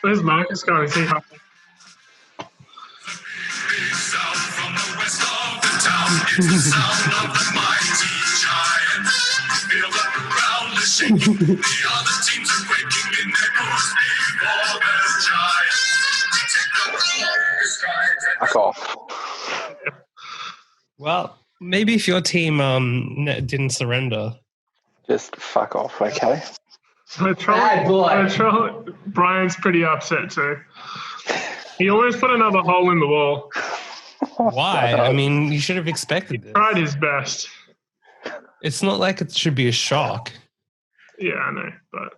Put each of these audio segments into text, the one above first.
Where's Marcus going? Is he hockey? Fuck off. Well, maybe if your team didn't surrender. Just fuck off, okay? Bad boy. Brian's pretty upset too. He almost put another hole in the wall. Why? I mean, you should have expected this. Tried his best. It's not like it should be a shock. Yeah, I know, but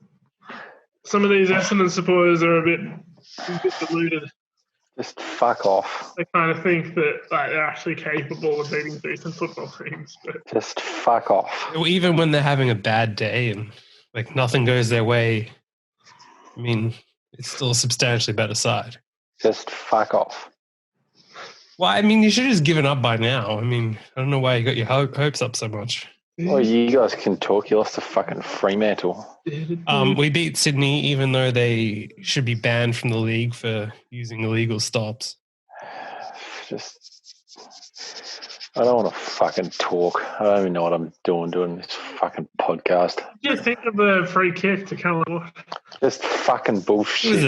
some of these Essendon supporters are a bit deluded. Just fuck off. They kind of think that they're actually capable of beating decent football teams. But Just fuck off. Even when they're having a bad day and like nothing goes their way, I mean, it's still a substantially better side. Just fuck off. Well, I mean, you should have just given up by now. I mean, I don't know why you got your hopes up so much. Well, you guys can talk. You lost to fucking Fremantle. We beat Sydney, even though they should be banned from the league for using illegal stops. I don't want to fucking talk. I don't even know what I'm doing this fucking podcast. What do you think of the free kick to Callum? Just fucking bullshit.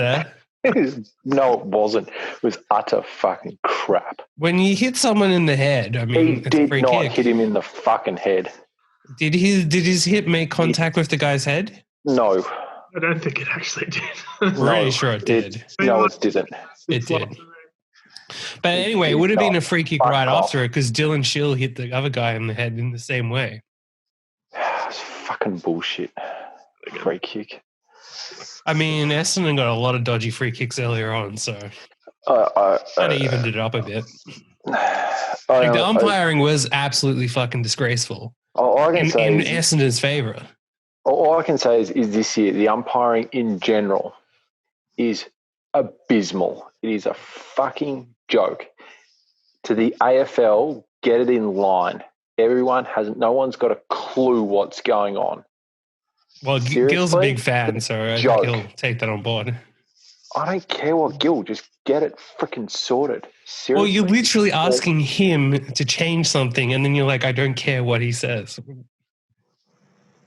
What was that? No, it wasn't. It was utter fucking crap. When you hit someone in the head, I mean, He it's a did free not kick. hit him in the fucking head. Did his hit make contact with the guy's head? No. I don't think it actually did. Pretty sure it did. No, it didn't. It did. But anyway, it would have been a free kick right after it because Dylan Shill hit the other guy in the head in the same way. It's fucking bullshit. Free kick. I mean, Essendon got a lot of dodgy free kicks earlier on, so that evened it up a bit. The umpiring was absolutely fucking disgraceful. All I can say in is, Essendon's favour. all I can say is this year, the umpiring in general is abysmal. It is a fucking joke. To the AFL, get it in line. No one's got a clue what's going on. Well, Seriously? Gil's a big fan, so I think he'll take that on board. I don't care what Gil, just get it freaking sorted. Seriously. Well, you're literally asking him to change something, and then you're like, I don't care what he says.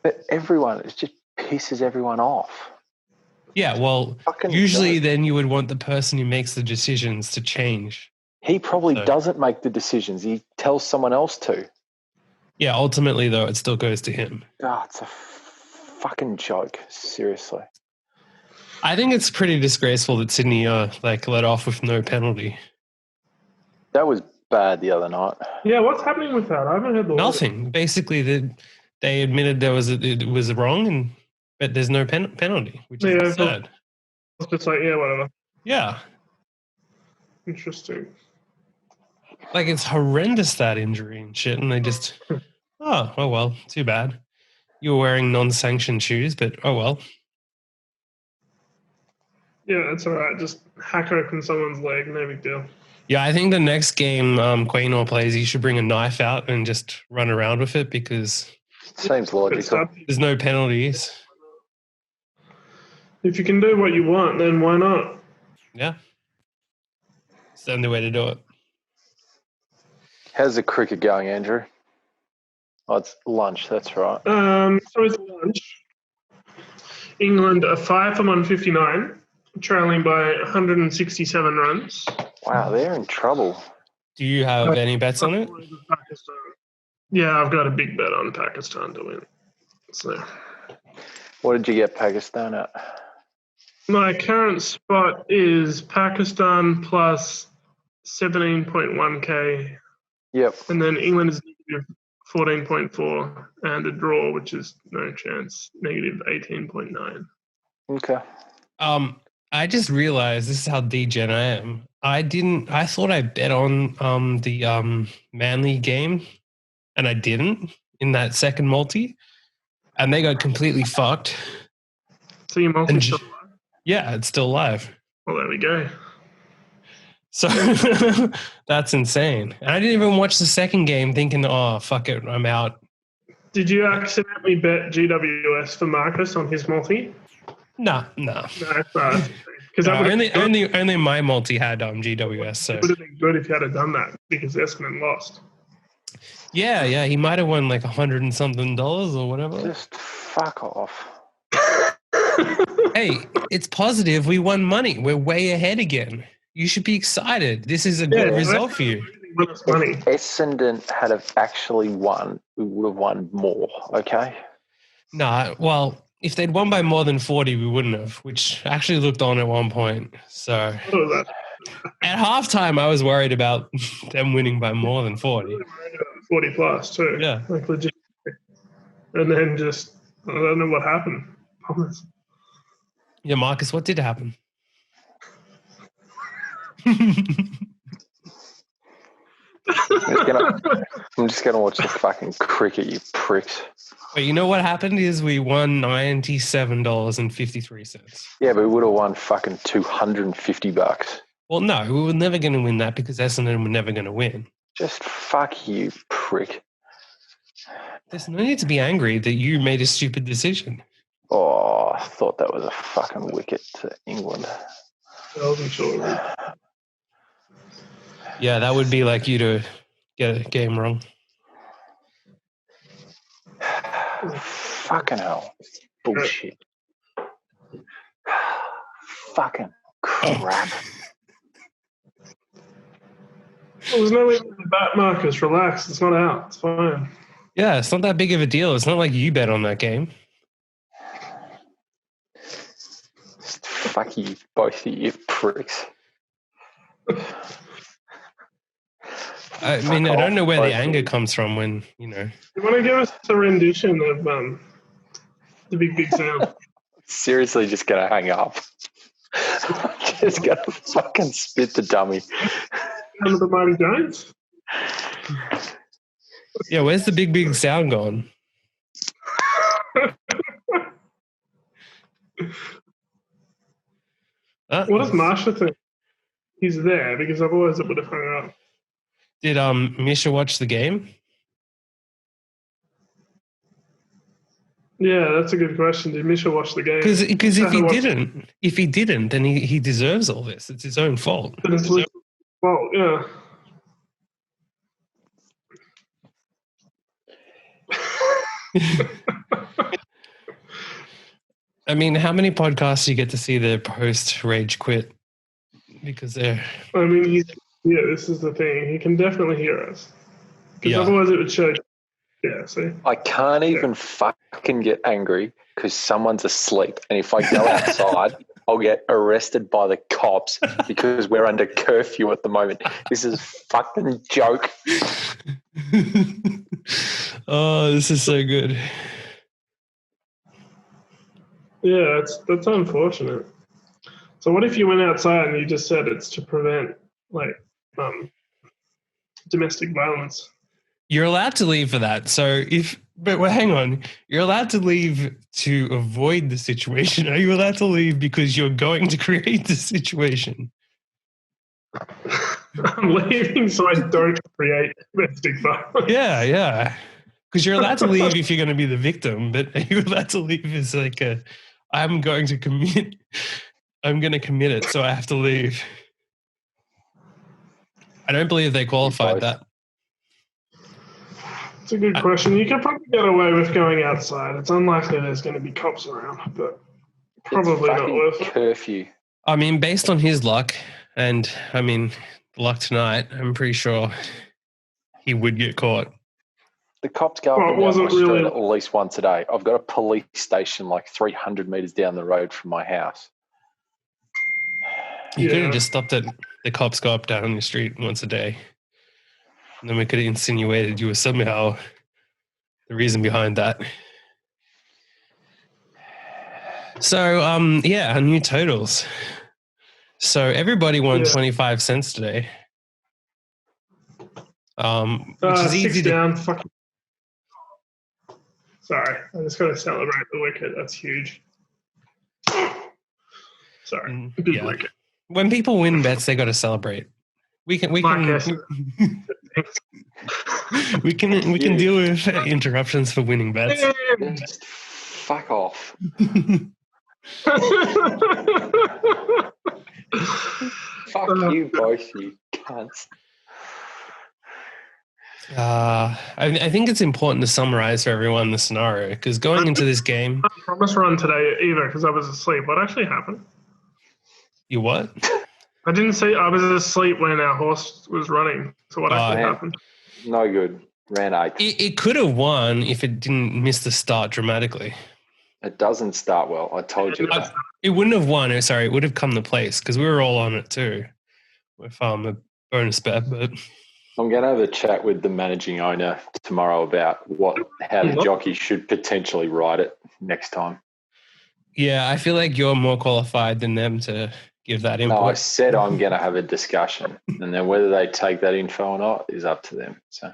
But it just pisses everyone off. Yeah, well, Fucking usually joke. then you would want the person who makes the decisions to change. He probably doesn't make the decisions. He tells someone else to. Yeah, ultimately, though, it still goes to him. God, it's a fucking joke. Seriously. I think it's pretty disgraceful that Sydney let off with no penalty. That was bad the other night. Yeah, what's happening with that? I haven't heard the Nothing. Basically, they admitted it was wrong, but there's no penalty, which is absurd. It's just like, yeah, whatever. Yeah. Interesting. Like, it's horrendous, that injury and shit, and they just, oh well, too bad. You were wearing non-sanctioned shoes, but oh well. Yeah, that's all right. Just hack open someone's leg, no big deal. Yeah, I think the next game Quaynor plays, he should bring a knife out and just run around with it because seems logical. There's no penalties. If you can do what you want, then why not? Yeah. It's the only way to do it. How's the cricket going, Andrew? Oh, it's lunch, that's right. So it's lunch. England are 5 for 159, trailing by 167 runs. Wow, they're in trouble. Do you have any bets on it? Pakistan. Yeah, I've got a big bet on Pakistan to win. So, what did you get Pakistan at? my current spot is Pakistan plus 17.1k. Yep. And then England is negative 14.4 and a draw, which is no chance, negative 18.9. Okay. I just realized this is how degen I am. I thought I bet on the Manly game, and I didn't in that second multi, and they got completely fucked. So your multi still live? Yeah, it's still live. Well, there we go. So that's insane. And I didn't even watch the second game thinking, oh, fuck it, I'm out. Did you accidentally bet GWS for Marcus on his multi? No. No, because Because only my multi had GWS. So it would have been good if you had done that because Essendon lost. Yeah, he might have won like $100 and something or whatever. Just fuck off. Hey, it's positive. We won money. We're way ahead again. You should be excited. This is a good result for you. Money. If Essendon had have actually won, we would have won more, okay? Nah, well, if they'd won by more than 40, we wouldn't have, which actually looked on at one point. So at halftime, I was worried about them winning by more than 40. 40 plus, too. Yeah. Like legit. And then just, I don't know what happened. Yeah, Marcus, what did happen? I'm just gonna watch the fucking cricket, you pricks. But you know what happened is we won $97.53. Yeah, but we would have won fucking $250. Well, no, we were never going to win that because Essendon were never going to win. Just fuck you, prick. There's no need to be angry that you made a stupid decision. Oh, I thought that was a fucking wicket to England. I wasn't sure. Yeah, that would be like you to get a game wrong. Fucking hell. Bullshit. Fucking crap. Well, there's no reason to bat, Marcus. Relax. It's not out. It's fine. Yeah, it's not that big of a deal. It's not like you bet on that game. Fuck you, both of you pricks. I mean, I don't know where the anger comes from when, you know. You want to give us a rendition of the big sound? Seriously, just gonna hang up. Just gonna fucking spit the dummy. Under the Mighty Giants? Yeah, where's the big sound gone? What does Marsha think? He's there because otherwise it would have hung up. Did Misha watch the game? Yeah, that's a good question. Did Misha watch the game? Because if he didn't, then he deserves all this. It's his own fault. Well, yeah. I mean, how many podcasts do you get to see the post rage quit? Because they're... I mean, this is the thing. He can definitely hear us. Because otherwise it would show... Yeah, see? I can't even fucking get angry because someone's asleep. And if I go outside, I'll get arrested by the cops because we're under curfew at the moment. This is a fucking joke. Oh, this is so good. Yeah, that's unfortunate. So what if you went outside and you just said it's to prevent, like, domestic violence? You're allowed to leave for that. So but hang on, you're allowed to leave to avoid the situation. Are you allowed to leave because you're going to create the situation? I'm leaving so I don't create domestic violence. Yeah. Because you're allowed to leave if you're going to be the victim, but are you allowed to leave as like I'm going to commit it, so I have to leave. I don't believe they qualified that. It's a good question. You could probably get away with going outside. It's unlikely there's going to be cops around, but probably not worth it. Curfew. I mean, based on his luck, and I mean, luck tonight, I'm pretty sure he would get caught. The cops go up and down my street at least once a day. I've got a police station like 300 metres down the road from my house. You could have just stopped at the cops go up down the street once a day. And then we could have insinuated you were somehow the reason behind that. So, our new totals. So everybody won 25 cents today. Which is easy down. Sorry, I just got to celebrate the wicket. That's huge. Sorry, big wicket. When people win bets, they got to celebrate. We can we can deal with interruptions for winning bets. Just fuck off. Fuck you both, you cunts. I think it's important to summarize for everyone the scenario, because going into this game, I promise run today either because I was asleep. What actually happened? you what? I didn't say I was asleep when our horse was running. So what actually happened? No good. Ran 8. It could have won if it didn't miss the start dramatically. It doesn't start well. I told you that. It wouldn't have won. Sorry, it would have come to place because we were all on it too with a bonus bet. But I'm going to have a chat with the managing owner tomorrow about how the jockey should potentially ride it next time. Yeah, I feel like you're more qualified than them to give that input. No, I said I'm going to have a discussion, and then whether they take that info or not is up to them. So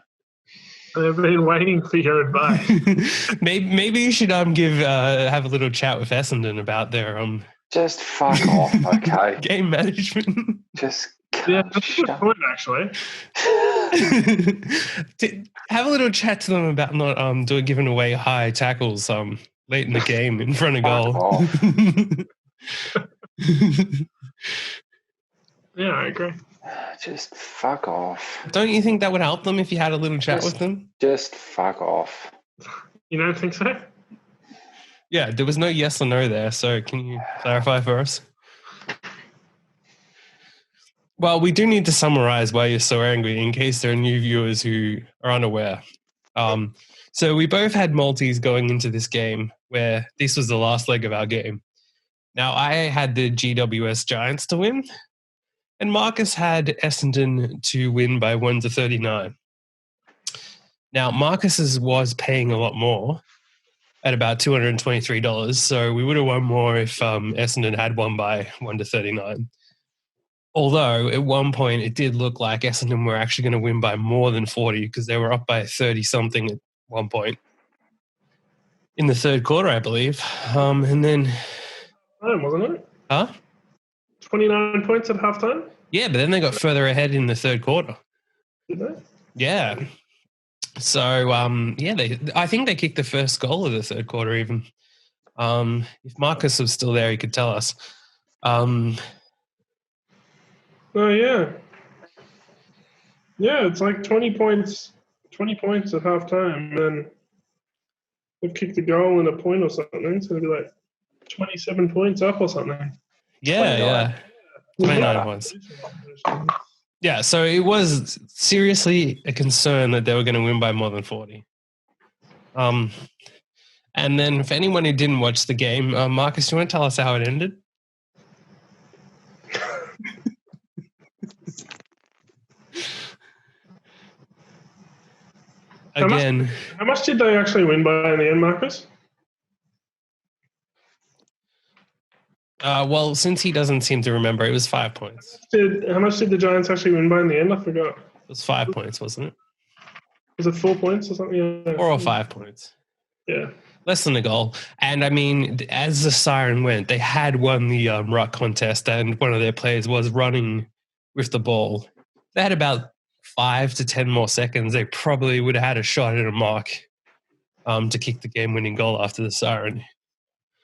I've been waiting for your advice. maybe you should have a little chat with Essendon about their just fuck off, okay? Game management. Just that's a good point, actually. Have a little chat to them about not giving away high tackles late in the game in front of goal. Yeah, I agree. Just fuck off. Don't you think that would help them if you had a little chat with them? Just fuck off. You don't think so? Yeah, there was no yes or no there, so can you clarify for us? Well, we do need to summarize why you're so angry in case there are new viewers who are unaware. So we both had multis going into this game where this was the last leg of our game. Now, I had the GWS Giants to win, and Marcus had Essendon to win by 1-39. Now, Marcus's was paying a lot more at about $223, so we would have won more if Essendon had won by 1-39. Although, at one point, it did look like Essendon were actually going to win by more than 40 because they were up by 30-something at one point. In the third quarter, I believe. And then... Wasn't it? Huh? 29 points at halftime? Yeah, but then they got further ahead in the third quarter. Did they? Yeah. So, I think they kicked the first goal of the third quarter even. If Marcus was still there, he could tell us. Oh, yeah. Yeah, it's like 20 points at halftime, and they've kicked a goal and a point or something, so it'll be like 27 points up or something. Yeah. 29 points. Yeah, so it was seriously a concern that they were going to win by more than 40. And then for anyone who didn't watch the game, Marcus, do you want to tell us how it ended? Again. How much did they actually win by in the end, Marcus? Well, since he doesn't seem to remember, it was 5 points. How much did the Giants actually win by in the end? I forgot. It was 5 points, wasn't it? Was it 4 points or something? Yeah. 4 or 5 points. Yeah. Less than a goal. And I mean, as the siren went, they had won the ruck contest, and one of their players was running with the ball. They had about 5 to 10 more seconds. They probably would have had a shot at a mark to kick the game-winning goal after the siren.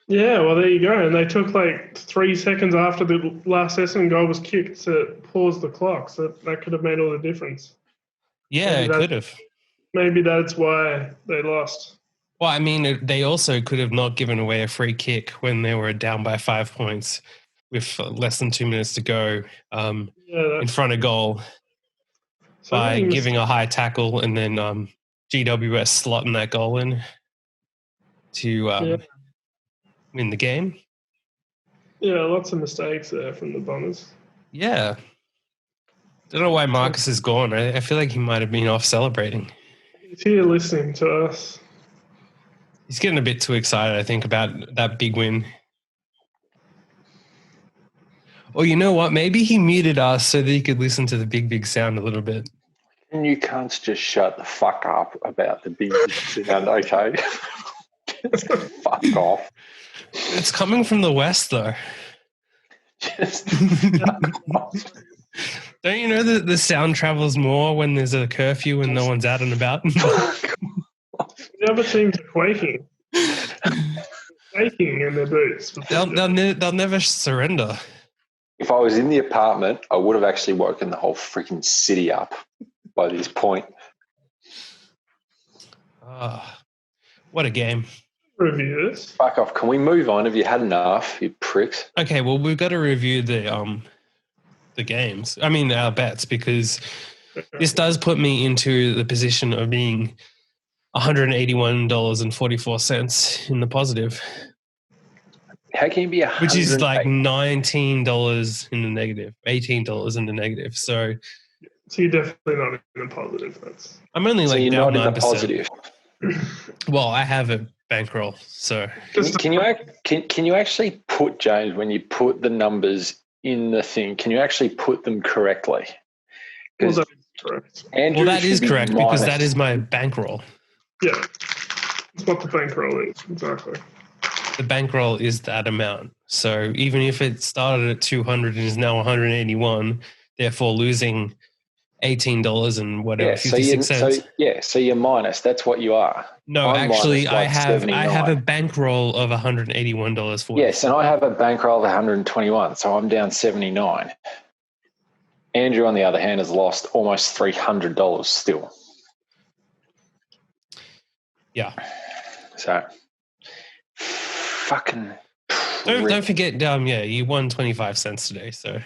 Yeah, well, there you go. And they took like 3 seconds after the last Essendon goal was kicked to pause the clock. So that could have made all the difference. Yeah, it could have. Maybe that's why they lost. Well, I mean, they also could have not given away a free kick when they were down by 5 points with less than 2 minutes to go in front of goal by giving a high tackle and then GWS slotting that goal in to win the game. Yeah, lots of mistakes there from the Bombers. Yeah. Don't know why Marcus is gone. I feel like he might have been off celebrating. He's here listening to us. He's getting a bit too excited, I think, about that big win. Or you know what? Maybe he muted us so that he could listen to the big sound a little bit. And you can't just shut the fuck up about the big sound, okay? Just fuck off. It's coming from the west, though. Just fuck off. Don't you know that the sound travels more when there's a curfew and no one's out and about? The other teams are quaking. shaking in their boots. They'll never surrender. If I was in the apartment, I would have actually woken the whole freaking city up by this point. What a game. Reviews. Fuck off. Can we move on? Have you had enough, you pricks? Okay, well, we've got to review the games. I mean, our bets, because this does put me into the position of being $181.44 in the positive. How can you be which is like $19 in the negative, $18 in the negative. So you're definitely not in the positive. I'm only like you're down not 9%. in the positive. Well, I have a bankroll, so can you actually put, James, when you put the numbers in the thing, can you actually put them correctly? Well, that is correct. Andrew that is correct minus. because that is my bankroll. Yeah, it's what the bankroll is exactly. The bankroll is that amount. So even if it started at 200 and is now 181, therefore losing $18 and whatever, 56 cents. So you're minus. That's what you are. No, I'm actually, minus, like I have a bankroll of $181.40. Yes, and I have a bankroll of 121, so I'm down 79. Andrew, on the other hand, has lost almost $300 still. Yeah. So, fucking. Don't forget, you won 25 cents today, so.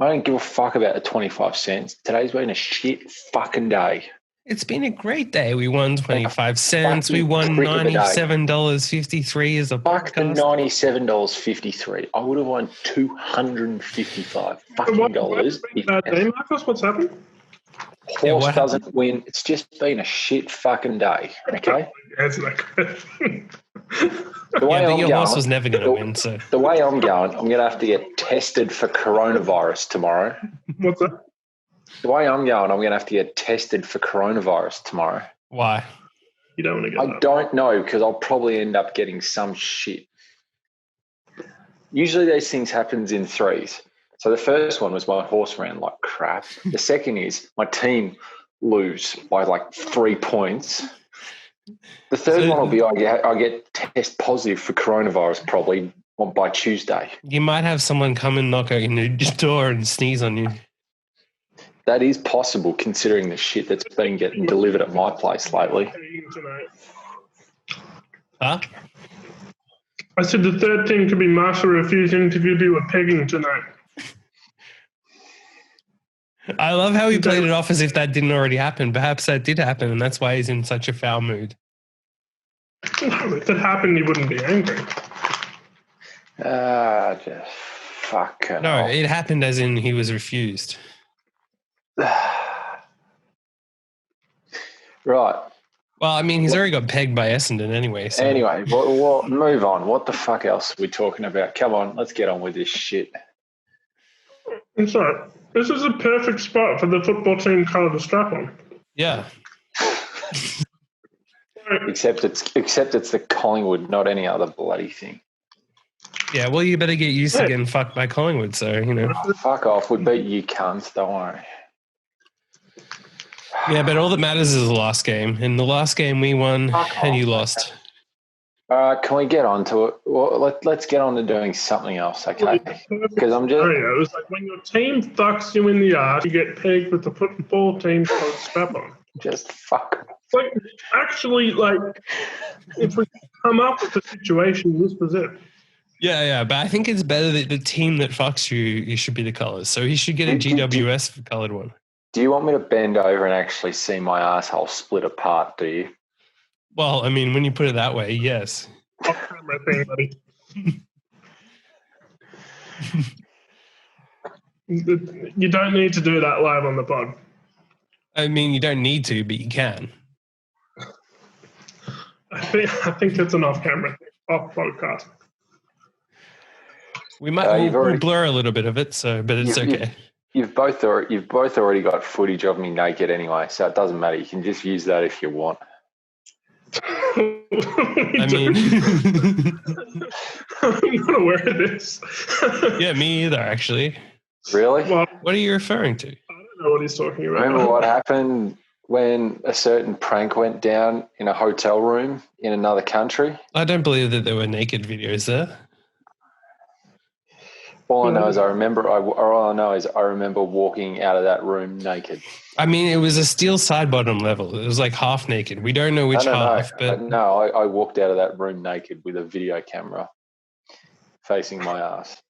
I don't give a fuck about the 25 cents. Today's been a shit fucking day. It's been a great day. We won 25 cents. We won $97.53 as a Fuck the podcast. $97.53. I would have won $255 fucking dollars. Marcus, what's happened? Horse doesn't win. It's just been a shit fucking day. Okay. Answer that question. Your horse was never going to win. So the way I'm going, I'm going to have to get tested for coronavirus tomorrow. What's that? The way I'm going, I'm going to have to get tested for coronavirus tomorrow. Why? You don't want to get I don't know, because I'll probably end up getting some shit. Usually these things happens in threes. So the first one was my horse ran like crap. The second is my team lose by like 3 points. The third one will be I get test positive for coronavirus probably by Tuesday. You might have someone come and knock on your door and sneeze on you. That is possible, considering the shit that's been getting delivered at my place lately. Huh? I said the third team could be Marshall refusing to do a pegging tonight. I love how he played it off as if that didn't already happen. Perhaps that did happen, and that's why he's in such a foul mood. No, if it happened, he wouldn't be angry. Just fucking. No, it happened as in he was refused. Right. Well, I mean, he's already got pegged by Essendon anyway. So. Anyway, move on. What the fuck else are we talking about? Come on, let's get on with this shit. I'm sorry. This is a perfect spot for the football team colour to strap on. Yeah. Except it's the Collingwood, not any other bloody thing. Yeah, well, you better get used to getting fucked by Collingwood, so, you know. Oh, fuck off. We beat you cunts, don't worry. Yeah, but all that matters is the last game. In the last game, we won and you lost. All right, can we get on to it? Well, let's get on to doing something else, okay? Because I'm just... It was like when your team fucks you in the ass, you get pegged with the football team called strap on. Just fuck. Like, actually, like, if we come up with the situation, this was it. Yeah, but I think it's better that the team that fucks you should be the colours. So he should get a GWS coloured one. Do you want me to bend over and actually see my asshole split apart, do you? Well, I mean, when you put it that way, yes. Off camera thing, buddy. You don't need to do that live on the pod. I mean, you don't need to, but you can. I think it's an off-camera thing, off podcast. We might we'll blur a little bit of it, but it's okay. You've both already got footage of me naked anyway, so it doesn't matter. You can just use that if you want. I mean, I'm not aware of this. Yeah, me either, actually. Really? Well, what are you referring to? I don't know what he's talking about. Remember what happened when a certain prank went down in a hotel room in another country? I don't believe that there were naked videos there. All I know is I remember walking out of that room naked. I mean, it was a steel side bottom level. It was like half naked. We don't know which half, but I walked out of that room naked with a video camera facing my ass.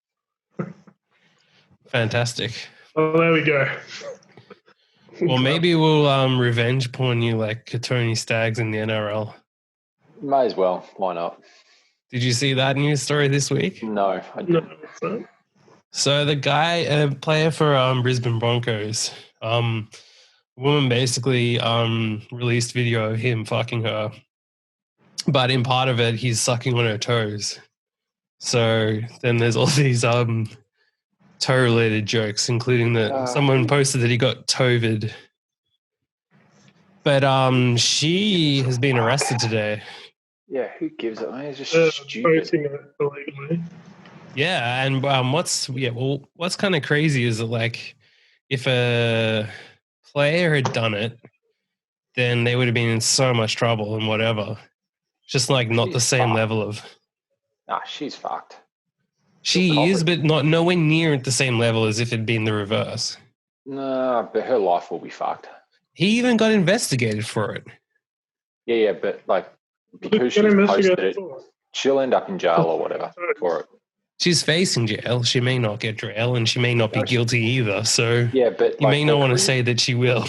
Fantastic. Oh, there we go. Well, maybe we'll revenge porn you like Tony Staggs in the NRL. May as well. Why not? Did you see that news story this week? No, I didn't. No. So the guy, a player for Brisbane Broncos, woman basically released video of him fucking her, but in part of it, he's sucking on her toes. So then there's all these toe-related jokes, including that someone posted that he got tovid. But she has been arrested today. Yeah, who gives it? It's just stupid. Illegally. Yeah, and what's kind of crazy is that, like, if a player had done it, then they would have been in so much trouble and whatever. Just like not the same level of. Nah, she's fucked. She is, but not nowhere near at the same level as if it'd been the reverse. No, but her life will be fucked. He even got investigated for it. Yeah, but like because she's posted it, she'll end up in jail or whatever for it. She's facing jail. She may not get jail, and she may not be guilty either. So yeah, but you may not want to say that she will.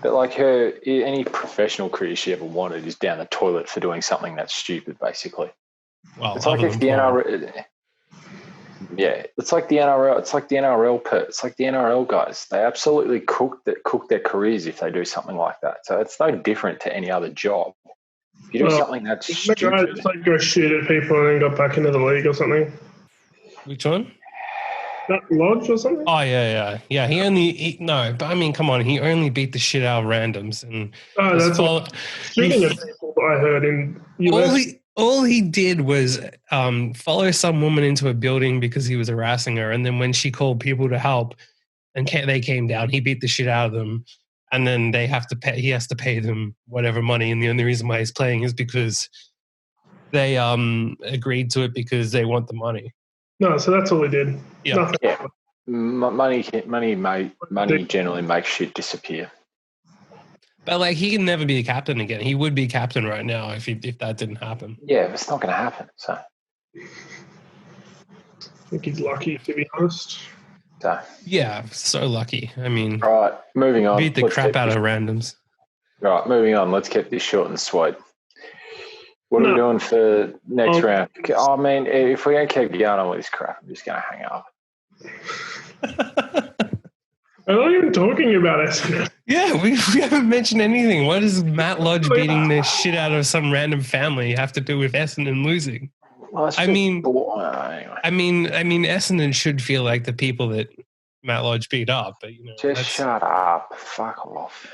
But like any professional career she ever wanted is down the toilet for doing something that's stupid, basically. Well, it's like if the NRL. Yeah, it's like the NRL. It's like the NRL. It's like the NRL guys. They absolutely cook their careers if they do something like that. So it's no different to any other job. If you do something that's stupid, it's like go shoot at people and then got back into the league or something. Which one? That Lodge or something? Oh yeah. But I mean, come on, he only beat the shit out of randoms and. That's shooting at people. I heard in US. All he did was follow some woman into a building because he was harassing her, and then when she called people to help, and they came down, he beat the shit out of them, and then he has to pay them whatever money, and the only reason why he's playing is because they agreed to it because they want the money. No, so that's all he did. Yeah. Money generally makes shit disappear. But like he can never be a captain again. He would be captain right now if that didn't happen. Yeah, but it's not going to happen. So I think he's lucky, to be honest. So yeah, so lucky. I mean, all right, moving on. Beat the crap out of randoms. All right, moving on. Let's keep this short and sweet. What are we doing for next round? I mean, if we don't keep going on with this crap, I'm just going to hang up. I'm not even talking about Essendon. Yeah, we haven't mentioned anything. What does Matt Lodge beating the shit out of some random family have to do with Essendon losing? Well, I mean, anyway. Essendon should feel like the people that Matt Lodge beat up, but just shut up. Fuck off.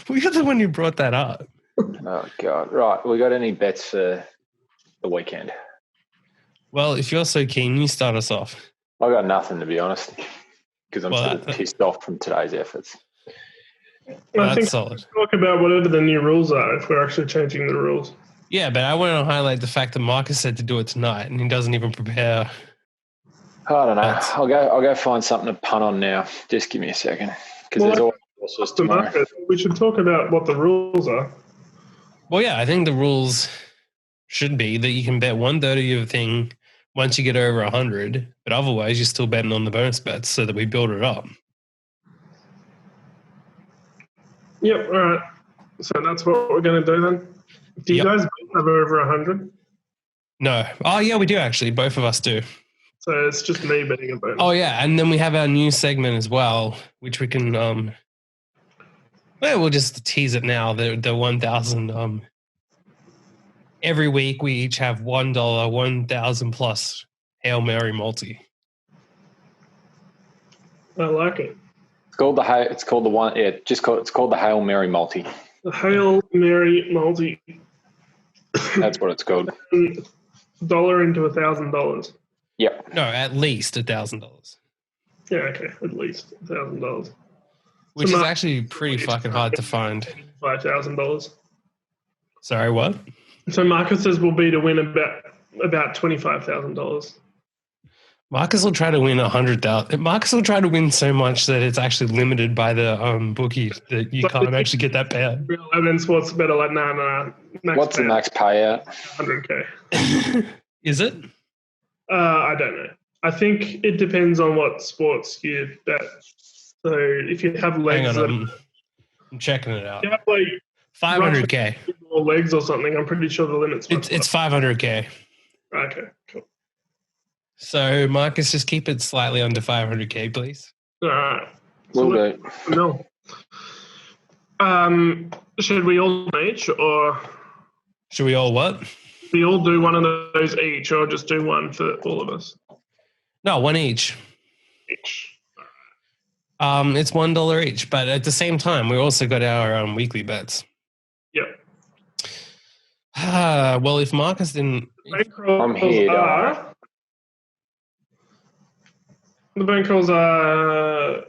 Well, you're the one who brought that up. Oh God! Right, we got any bets for the weekend? Well, if you're so keen, you start us off. I got nothing, to be honest, because I'm still pissed off from today's efforts. I think solid. Talk about whatever the new rules are if we're actually changing the rules. Yeah, but I want to highlight the fact that Marcus said to do it tonight, and he doesn't even prepare. I don't know. I'll go find something to punt on now. Just give me a second, because there's all sorts tomorrow. We should talk about what the rules are. Well, yeah, I think the rules should be that you can bet 1/3 of your thing once you get over 100, but otherwise you're still betting on the bonus bets so that we build it up. Yep, all right. So that's what we're going to do then. Do you guys both have over 100? No. Oh, yeah, we do actually. Both of us do. So it's just me betting a bonus. Oh, yeah, and then we have our new segment as well, which we can we'll just tease it now. The 1,000. Every week we each have $1, 1,000 plus Hail Mary multi. I like it. It's called the Hail Mary multi. The Hail Mary multi. That's what it's called. $1 into $1,000. Yep. No, at least $1,000. Yeah, okay, at least $1,000. which is actually pretty fucking hard to find. $5,000. Sorry, what? So Marcus's will be to win about $25,000. Marcus will try to win 100,000. Marcus will try to win so much that it's actually limited by the bookie that you can't actually get that payout. And then sports better like nah. What's the max payout? 100K. Is it? I don't know. I think it depends on what sports you bet. So if you have legs, hang on, I'm checking it out. You have like 500K or legs or something. I'm pretty sure the limit's. It's 500K. Okay, cool. So Marcus, just keep it slightly under 500K, please. All right. Will do. No. Should we all each, or should we all what? We all do one of those each, or just do one for all of us? No, one each. Each. It's $1 each, but at the same time, we also got our weekly bets. Yep. Well, if Marcus didn't, I'm here. The bankrolls are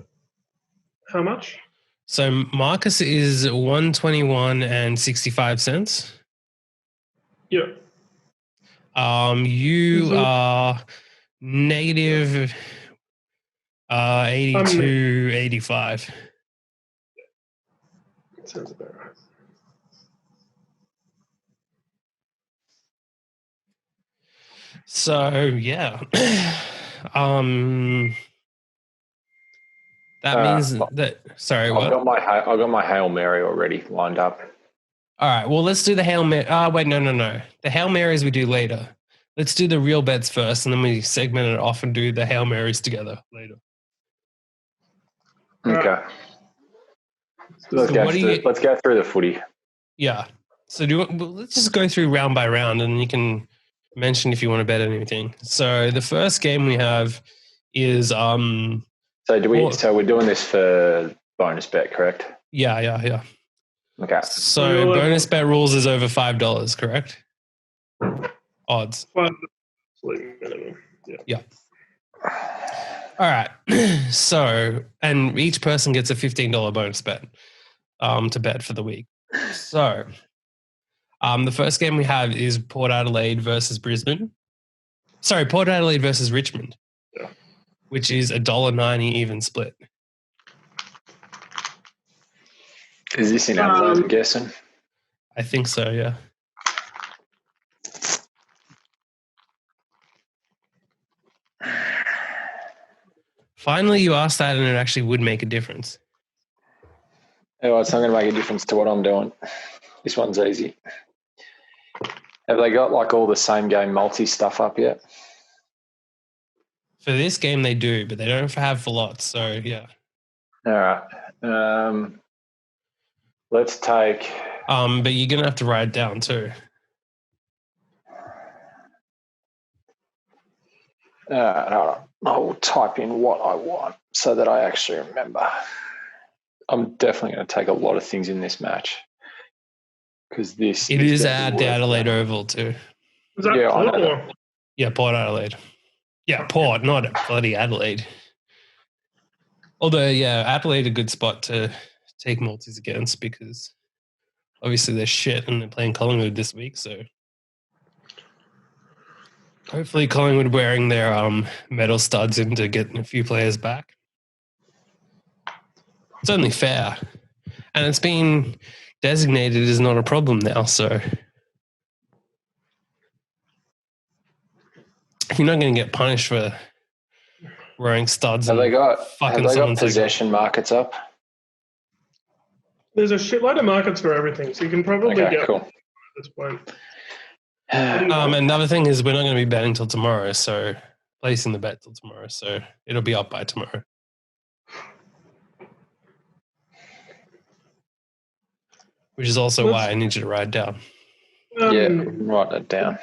how much? So Marcus is 121 and 65 cents. Yep. You are negative 82, 85. Sounds about right. So yeah. That means that. Sorry, what? I got my Hail Mary already lined up. All right. Well, let's do the Hail Mary. Wait, no. The Hail Marys we do later. Let's do the real bets first, and then we segment it off and do the Hail Marys together later. Okay. Let's go through the footy. Yeah. So let's just go through round by round, and you can mention if you want to bet anything. So the first game we have is So we're doing this for bonus bet, correct? Yeah. Okay. So bonus bet rules is over $5, correct? Odds. Yeah. All right. So, and each person gets a $15 bonus bet to bet for the week. So, the first game we have is Port Adelaide versus Brisbane. Sorry, Port Adelaide versus Richmond, which is $1.90 even split. Is this in Adelaide, I'm guessing? I think so, yeah. Finally, you asked that and it actually would make a difference. Oh, it's not going to make a difference to what I'm doing. This one's easy. Have they got like all the same game multi stuff up yet? For this game, they do, but they don't have for lots. So, yeah. All right. Let's take... but you're going to have to write it down too. Hold on. I'll type in what I want so that I actually remember. I'm definitely going to take a lot of things in this match because this is at the Adelaide Oval too. Is that Port? Yeah, Port Adelaide. Yeah, Port, not bloody Adelaide. Although, yeah, Adelaide a good spot to take multis against because obviously they're shit and they're playing Collingwood this week, so hopefully Collingwood wearing their metal studs in to get a few players back. It's only fair. And it's been designated as not a problem now, so you're not going to get punished for wearing studs. Have they got possession markets up? There's a shitload of markets for everything, so you can probably get cool. at this point. Another thing is we're not going to be betting till tomorrow, so placing the bet till tomorrow, so it'll be up by tomorrow. Which is also why I need you to write down. Write that down.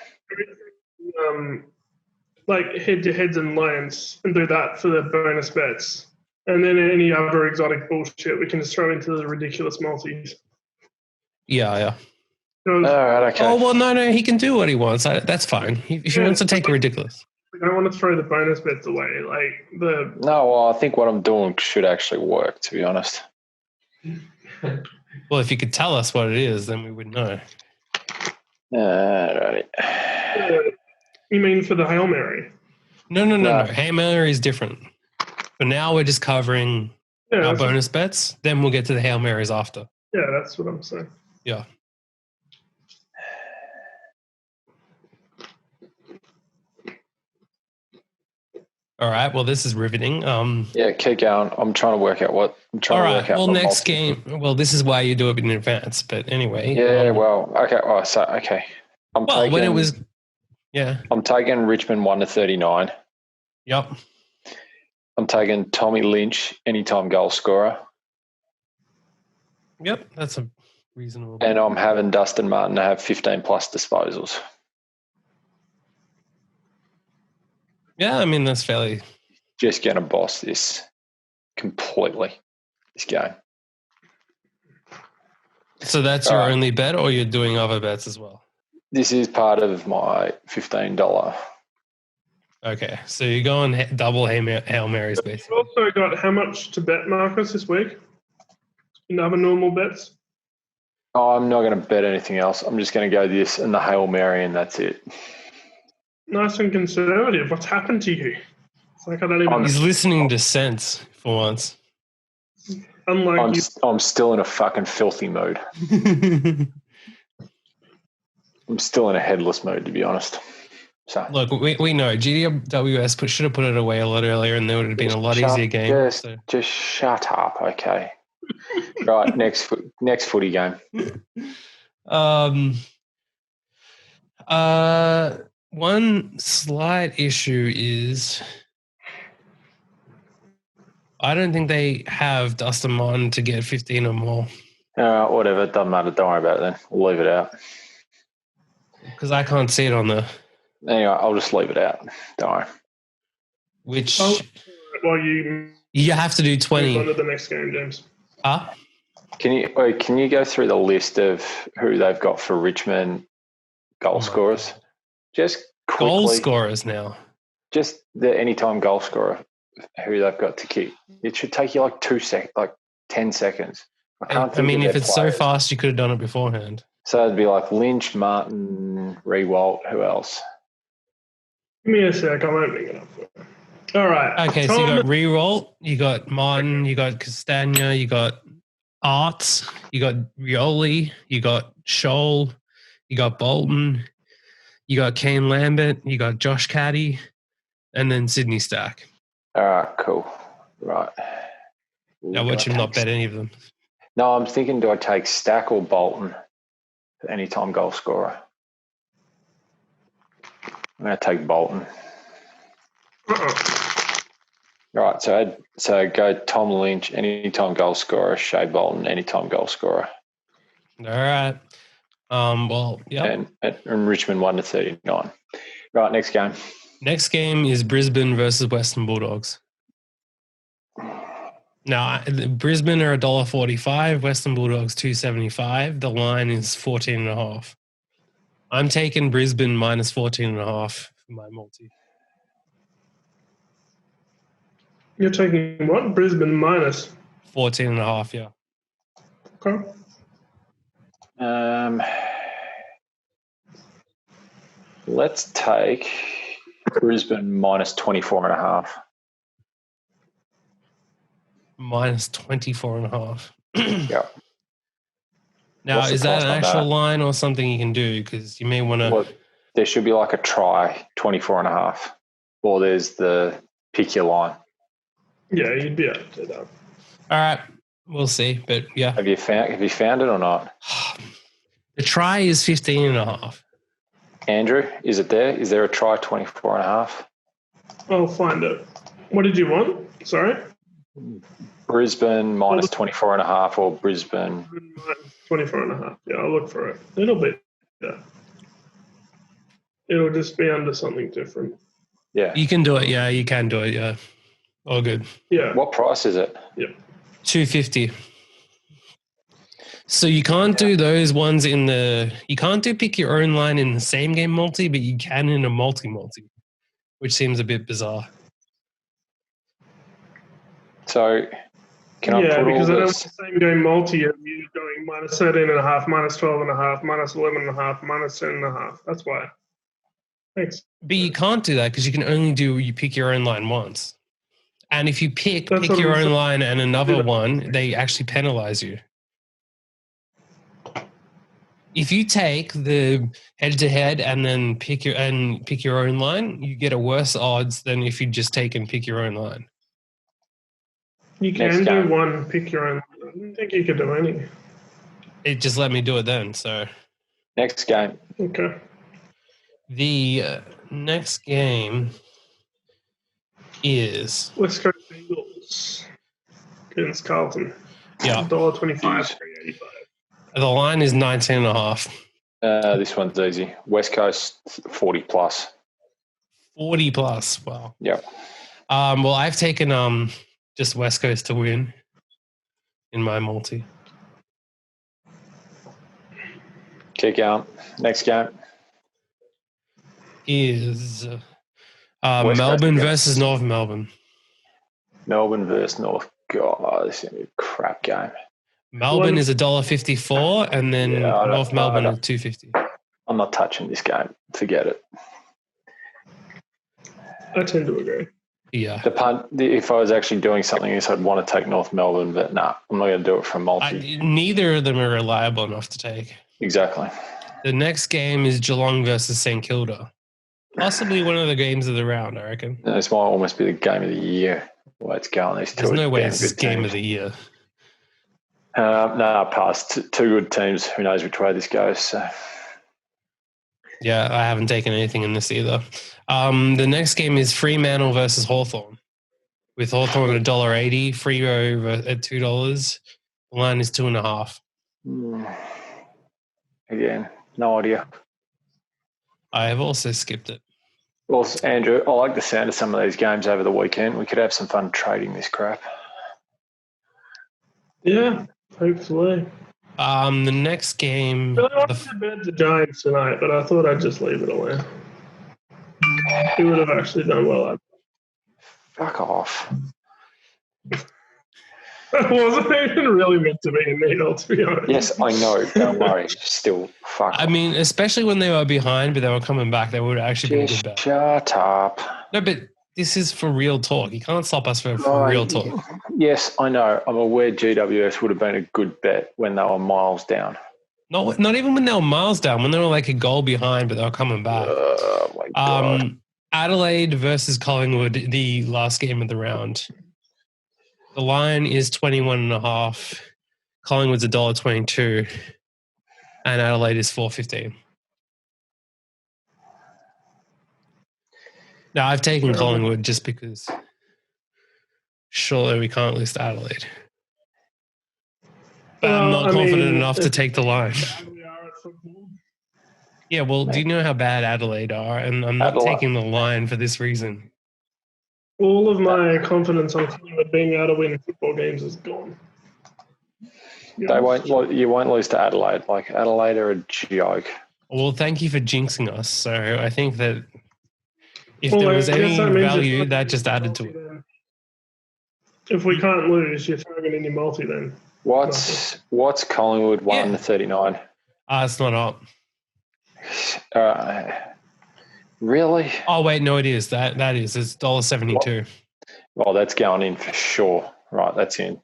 Like head-to-heads and lines and do that for the bonus bets. And then any other exotic bullshit we can just throw into the ridiculous multis. Yeah. All right, okay. Oh, well, no, he can do what he wants. That's fine. If he wants to take a ridiculous. I don't want to throw the bonus bets away. No, well, I think what I'm doing should actually work, to be honest. Well, if you could tell us what it is, then we would know. Right. You mean for the Hail Mary? No. Hail Mary is different. But now we're just covering our bonus bets. Then we'll get to the Hail Marys after. Yeah, that's what I'm saying. Yeah. All right. Well, this is riveting. Yeah, keep going. I'm trying to work out what I'm trying all to right. work out. Well, next game. Well, this is why you do it in advance. But anyway. Yeah. Okay. Oh, so okay. I'm taking Richmond 1-39. Yep. I'm taking Tommy Lynch anytime goal scorer. Yep, that's a reasonable. And I'm having Dustin Martin to have 15 plus disposals. Yeah, I mean, that's fairly. Just going to boss this completely, this game. So that's your only bet, or you're doing other bets as well? This is part of my $15. Okay, so you're going double Hail Marys, basically. You've also got how much to bet, Marcus, this week? In other normal bets? Oh, I'm not going to bet anything else. I'm just going to go this and the Hail Mary, and that's it. Nice and conservative. What's happened to you? It's like I don't even. He's listening to sense for once. Unlike I'm still in a fucking filthy mood. I'm still in a headless mood, to be honest. So look, we know GWS should have put it away a lot earlier, and there would have been a lot easier game. Just shut up, okay? Right, next footy game. One slight issue is I don't think they have Dustin Martin to get 15 or more. Whatever, it doesn't matter. Don't worry about it then. We'll leave it out. Because I can't see it on the. Anyway, I'll just leave it out. Don't worry. Which. Well, you have to do 20. On to the next game, James. Huh? Can you go through the list of who they've got for Richmond goal scorers? God. Just quickly. Goal scorers now. Just the anytime goal scorer who they've got to kick. It should take you like 10 seconds. I mean, if it's so fast, you could have done it beforehand. So it'd be like Lynch, Martin, Rewalt, who else? Give me a sec. I'm opening it up for you. All right. Okay, so you got Rewalt, you got Martin, you got Castagna, you got Arts, you got Rioli, you got Scholl, you got Bolton, you got Kane Lambert, you got Josh Caddy, and then Sydney Stack. All right, cool. Right. Now watch him not bet any of them. No, I'm thinking, do I take Stack or Bolton for anytime goal scorer? I'm going to take Bolton. Right, so go Tom Lynch, anytime goal scorer, Shea Bolton, anytime goal scorer. All right. Well, yeah. And Richmond 1-39. Right, next game. Next game is Brisbane versus Western Bulldogs. Now, Brisbane are $1.45, Western Bulldogs $2.75. The line is 14.5. I'm taking Brisbane minus 14.5 for my multi. You're taking what? Brisbane minus 14.5, yeah. Okay. Let's take Brisbane minus 24.5. Minus 24.5. Yeah. Now, is that an actual line or something you can do? Because you may want to. Well, there should be like a try 24.5, or there's the pick your line. Yeah, you'd be able to do that. All right, we'll see. But yeah, have you found it or not? The try is 15.5. Andrew, is it there? Is there a try 24.5? I'll find it. What did you want? Sorry. Brisbane minus 24.5 or Brisbane 24.5. Yeah, I'll look for it. It'll be there. It'll just be under something different. Yeah. You can do it. Yeah, you can do it. Yeah. All good. Yeah. What price is it? Yeah. $2.50. So you can't do those ones you can't do pick your own line in the same game multi, but you can in a multi, which seems a bit bizarre. So Can I put because all I don't this? want the same game multi of you going minus 13.5, minus 12.5, minus 11.5, minus 10.5. That's why. Thanks. But you can't do that because you can only you pick your own line once. And if you pick That's what your I'm own saying. line and another one, they actually penalize you. If you take the head-to-head and then pick your own line, you get a worse odds than if you just take and pick your own line. You Next can game. do one, pick your own. I didn't think you could do any. It just let me do it then. So Next game. Okay. the next game is West Coast Eagles against Carlton. yeah. $1.25, $3.85. The line is 19.5. This one's easy. West Coast 40 plus. 40 plus. Wow. Yep. Well, I've taken just West Coast to win in my multi. Kick out. Next game. Is West Coast Melbourne against- versus North Melbourne. Melbourne versus North. God, this is going to be a crap game. Melbourne is $1.54 and then Yeah, North Melbourne is $2.50. I'm not touching this game. Forget it. I tend to agree. Yeah. If I was actually doing something else, I'd want to take North Melbourne, but nah, I'm not going to do it for a multi. Neither of them are reliable enough to take. Exactly. The next game is Geelong versus Saint Kilda. Possibly one of the games of the round, I reckon. This might almost be the game of the year. Well, it's going. These two There's no way damn it's this good game teams. of the year. No, pass. Two good teams. Who knows which way this goes? So. Yeah, I haven't taken anything in this either. The next game is Fremantle versus Hawthorn. With Hawthorn at $1.80, Freo at $2. The line is 2.5. Again, no idea. I have also skipped it. Well, Andrew, I like the sound of some of these games over the weekend. We could have some fun trading this crap. Yeah, hopefully. The next game. I wanted to bet the Giants tonight, but I thought I'd just leave it alone. He would have actually done well. Fuck off. That wasn't even really meant to be a needle, to be honest. Yes, I know. Don't worry. Still, fuck I mean, especially when they were behind, but they were coming back, they would have actually been a good bet. Shut up. No, but this is for real talk. You can't stop us for real talk. Yes, I know. I'm aware GWS would have been a good bet when they were miles down. No, not even when they were miles down, when they were like a goal behind, but they were coming back. Oh, my God. Adelaide versus Collingwood, the last game of the round. The line is 21.5. Collingwood's $1.22. And Adelaide is $4.15. Now, I've taken Collingwood just because surely we can't lose to Adelaide. But I'm not confident enough to take the line. Yeah, well, do you know how bad Adelaide are? And I'm not taking the line for this reason. All of my confidence on Collingwood being able to win football games is gone. They won't. Well, you won't lose to Adelaide. Like, Adelaide are a joke. Well, thank you for jinxing us. So I think that if there was any value, that just added to it. If we can't lose, you're throwing it in your multi then. What's Collingwood 1-39? It's not up. Really? Oh wait, no, it is. That is. It's $1.72. Well, that's going in for sure. Right, that's in.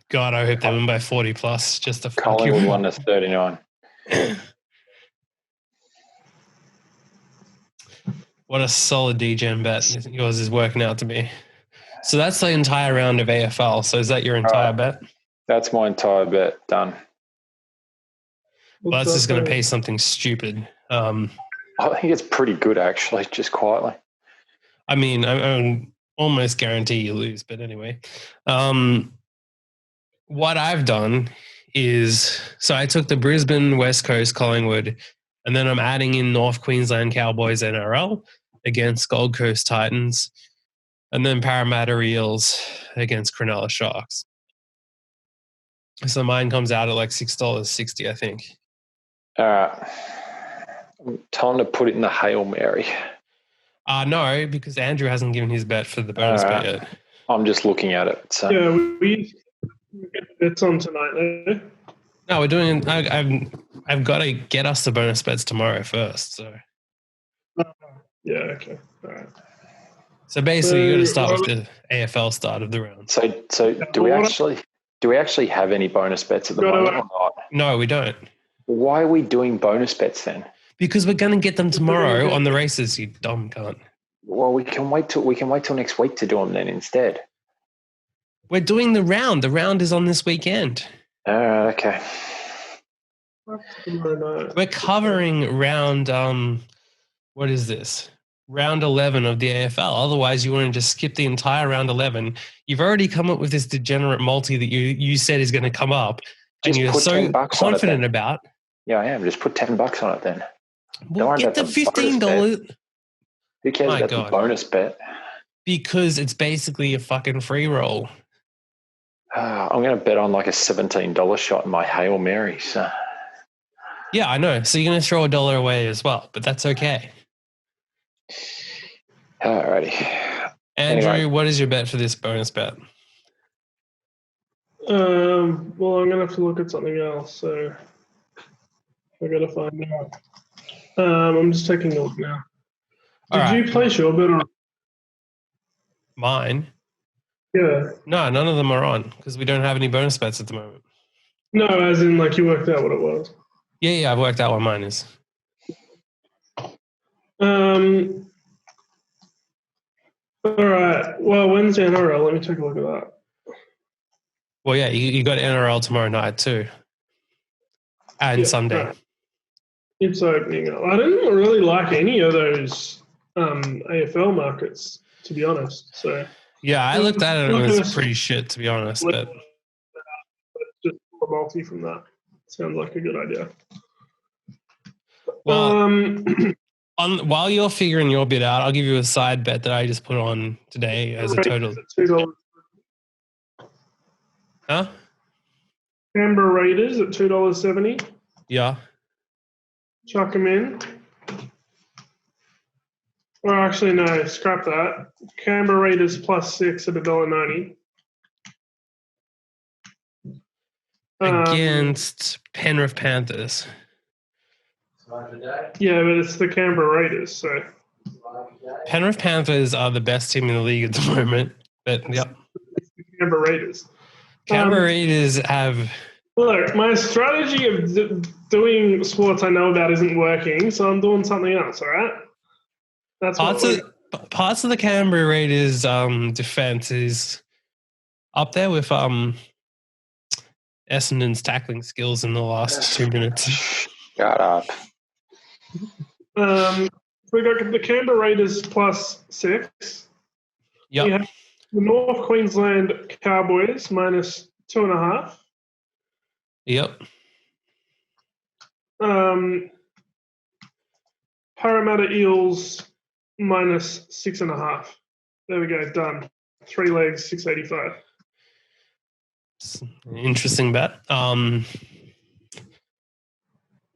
God, I hope they win by 40 plus. Just to fuck Collingwood you. 1-39. What a solid DGen bet yours is working out to be. So that's the entire round of AFL. So is that your entire bet? That's my entire bet done. Well, that's just going to pay something stupid. I think it's pretty good, actually, just quietly. I mean, I almost guarantee you lose, but anyway. What I've done is, so I took the Brisbane, West Coast, Collingwood, and then I'm adding in North Queensland Cowboys NRL against Gold Coast Titans, and then Parramatta Eels against Cronulla Sharks. So mine comes out at like $6.60, I think. All right. Time to put it in the Hail Mary. No, because Andrew hasn't given his bet for the bonus bet yet. I'm just looking at it. So. Yeah, we It's on tonight, though. No, we're doing. I've got to get us the bonus bets tomorrow first. So Yeah, okay. All right. So basically, you got to So, start with the AFL start of the round. So do we actually have any bonus bets at the moment or not? No, we don't. Why are we doing bonus bets then? Because we're going to get them tomorrow on the races. You dumb cunt. Well, we can wait till next week to do them then instead. We're doing the round. The round is on this weekend. All right, okay. We're covering round. What is this? Round 11 of the AFL. Otherwise, you want to just skip the entire round 11. You've already come up with this degenerate multi that you said is going to come up, and you're so confident about. Yeah, I am. Just put $10 on it then. Well, get the $15. Who cares about the bonus bet? Because it's basically a fucking free roll. I'm going to bet on like a $17 shot in my Hail Mary. So. Yeah, I know. So you're going to throw $1 away as well, but that's okay. Alrighty. Andrew, anyway. What is your bet for this bonus bet? Well, I'm going to have to look at something else, so I got to find out. I'm just taking a look now. Did you place your bet on? Mine? Yeah. No, none of them are on because we don't have any bonus bets at the moment. No, as in like you worked out what it was. Yeah, I've worked out what mine is. All right. Well, Wednesday NRL. Let me take a look at that. Well, yeah, you got NRL tomorrow night too, and Sunday. Right. It's opening up. I didn't really like any of those AFL markets, to be honest. So yeah, I looked at it and it was pretty shit, to be honest. But just a multi from that sounds like a good idea. Well. While you're figuring your bit out, I'll give you a side bet that I just put on today as a total. $2. Huh? Canberra Raiders at $2.70. Yeah. Chuck them in. Or actually, no, scrap that. Canberra Raiders +6 at $1.90. Against Penrith Panthers. Yeah, but it's the Canberra Raiders, so. Penrith Panthers are the best team in the league at the moment. But yep. It's the Canberra Raiders. Canberra Raiders have. Look, my strategy of doing sports I know about isn't working, so I'm doing something else. All right. That's parts of the Canberra Raiders' defense is up there with Essendon's tackling skills in the last 2 minutes. Shut up. We got the Canberra Raiders +6. Yep. We have the North Queensland Cowboys -2.5. Yep. Parramatta Eels -6.5. There we go. Done. 3 legs, 685. It's an interesting bet.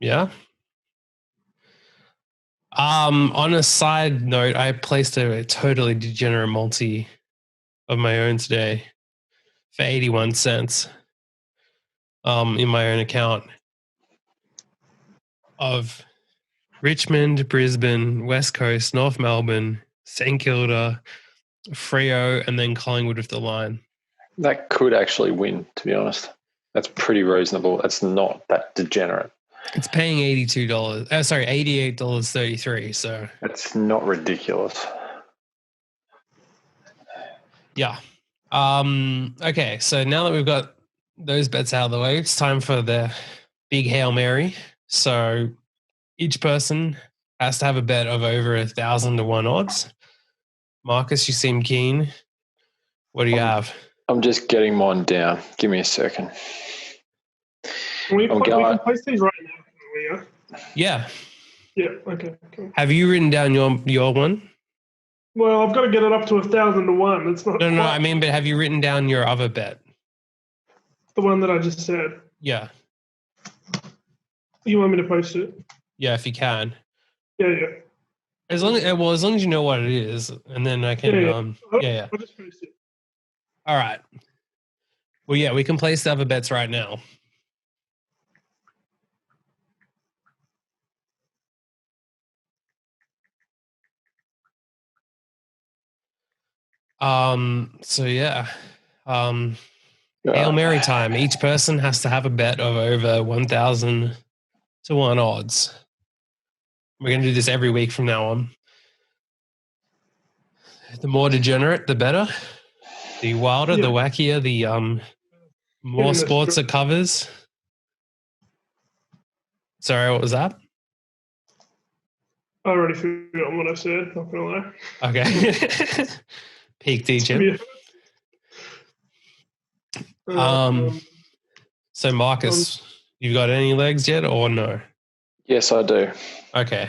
Yeah. On a side note, I placed a totally degenerate multi of my own today for 81 cents in my own account of Richmond, Brisbane, West Coast, North Melbourne, Saint Kilda, Freo, and then Collingwood with the line. That could actually win, to be honest. That's pretty reasonable. That's not that degenerate. It's paying $88.33. So that's not ridiculous. Yeah. Okay. So now that we've got those bets out of the way, it's time for the big Hail Mary. So each person has to have a bet of over 1,000 to 1 odds. Marcus, you seem keen. What do you have? I'm just getting mine down. Give me a second. We can place these right now. Yeah. Yeah. Okay. Cool. Have you written down your one? Well, I've got to get it up to 1,000 to 1. It's not. No. I mean, but have you written down your other bet? The one that I just said. Yeah. You want me to post it? Yeah, if you can. Yeah. As long as you know what it is, and then I can. Yeah. I'll just post it. All right. Well, yeah, we can place the other bets right now. So yeah. Hail Mary time. Each person has to have a bet of over 1,000 to 1 odds. We're going to do this every week from now on. The more degenerate, the better. The wilder, the wackier, the more sports it covers. Sorry, what was that? I already forgot what I said, not going to lie. Okay. Peak degen. So Marcus, you got any legs yet or no? Yes, I do. Okay.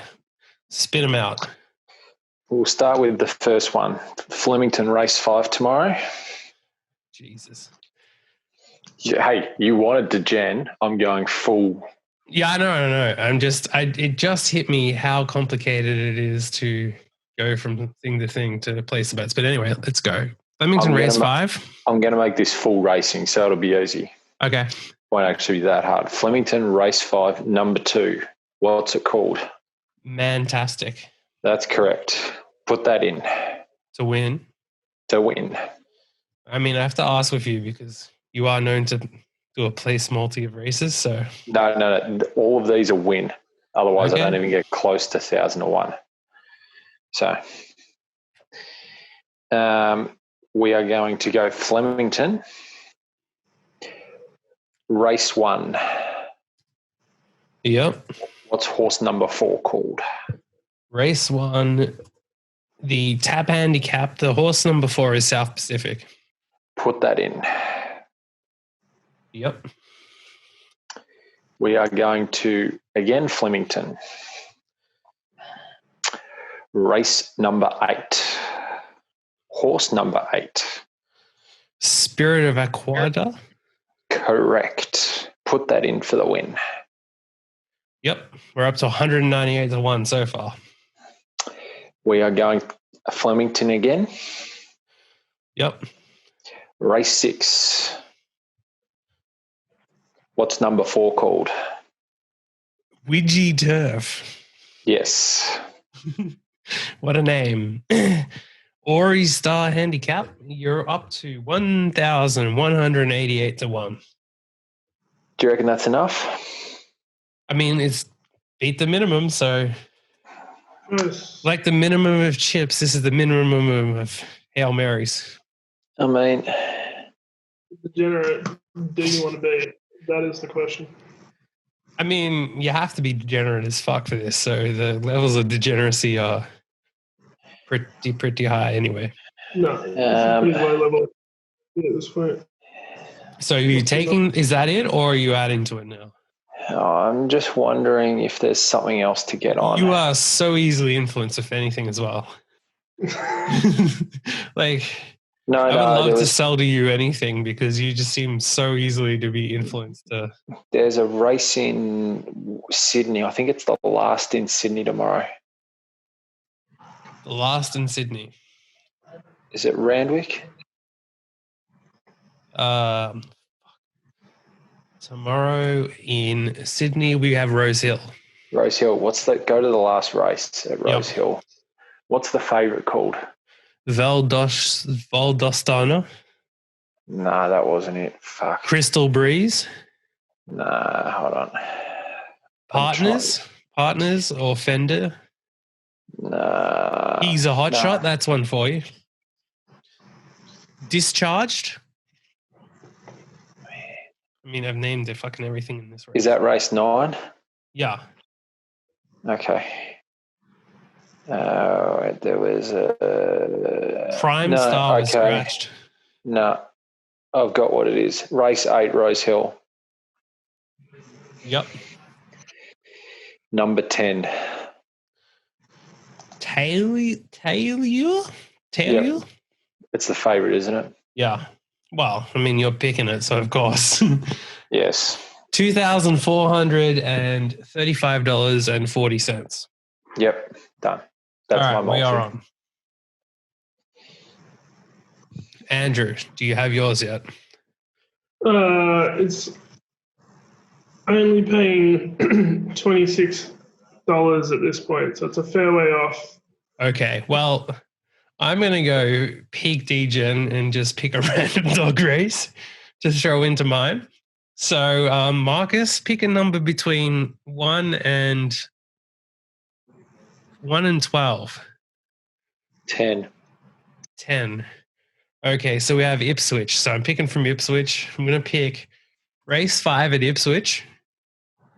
Spit them out. We'll start with the first one. Flemington race 5 tomorrow. Jesus. Hey, you wanted to gen. I'm going full. Yeah, I know. It just hit me how complicated it is to go from thing to thing to place the bets. But anyway, let's go. Flemington race 5. I'm going to make this full racing, so it'll be easy. Okay. Won't actually be that hard. Flemington race 5, number 2. What's it called? Mantastic. That's correct. Put that in. To win. To win. I mean, I have to ask with you because you are known to do a place multi of races. So no. All of these are win. Otherwise, okay. I don't even get close to 1,001. So we are going to go Flemington. Race 1. Yep. What's horse number 4 called? Race 1. The tap handicap. The horse number 4 is South Pacific. Put that in. Yep. We are going to, again, Flemington. Race number 8. Horse number 8. Spirit of Aquada. Correct. Put that in for the win. Yep. We're up to 198 to 1 so far. We are going Flemington again. Yep. Race 6. What's number 4 called? Widgie Turf. Yes. What a name. Ori Star Handicap. You're up to 1,188 to 1. Do you reckon that's enough? I mean, it's beat the minimum, so like the minimum of chips, this is the minimum of Hail Marys. I mean, degenerate do you want to be? That is the question. I mean, you have to be degenerate as fuck for this, so the levels of degeneracy are pretty high anyway. No, it's pretty low level at this point. So are you taking, is that it, or are you adding to it now? I'm just wondering if there's something else to get on. You are so easily influenced, if anything, as well. Like, I would love to sell to you anything because you just seem so easily to be influenced. There's a race in Sydney. I think it's the last in Sydney tomorrow. The last in Sydney. Is it Randwick? Tomorrow in Sydney, we have Rose Hill. Rose Hill. What's that? Go to the last race at Rose Hill. What's the favourite called? Valdostana. Nah, that wasn't it. Fuck. Crystal Breeze. Nah, hold on. Partners or Fender. Nah. He's a hot shot. That's one for you. Discharged. I mean, I've named fucking everything in this race. Is that race 9? Yeah. Okay. There was a Prime Star was scratched. No, I've got what it is. Race 8, Rose Hill. Yep. Number 10. Taylor? Yep. It's the favourite, isn't it? Yeah. Well, I mean, you're picking it, so of course. Yes. $2,435.40. Yep, done. That's all right, my multi. We are on. Andrew, do you have yours yet? It's only paying $26 at this point, so it's a fair way off. Okay, well, I'm going to go peak degen and just pick a random dog race to throw into mine. So, Marcus, pick a number between 1 and 12. 10. 10. Okay, so we have Ipswich. So I'm picking from Ipswich. I'm going to pick race 5 at Ipswich.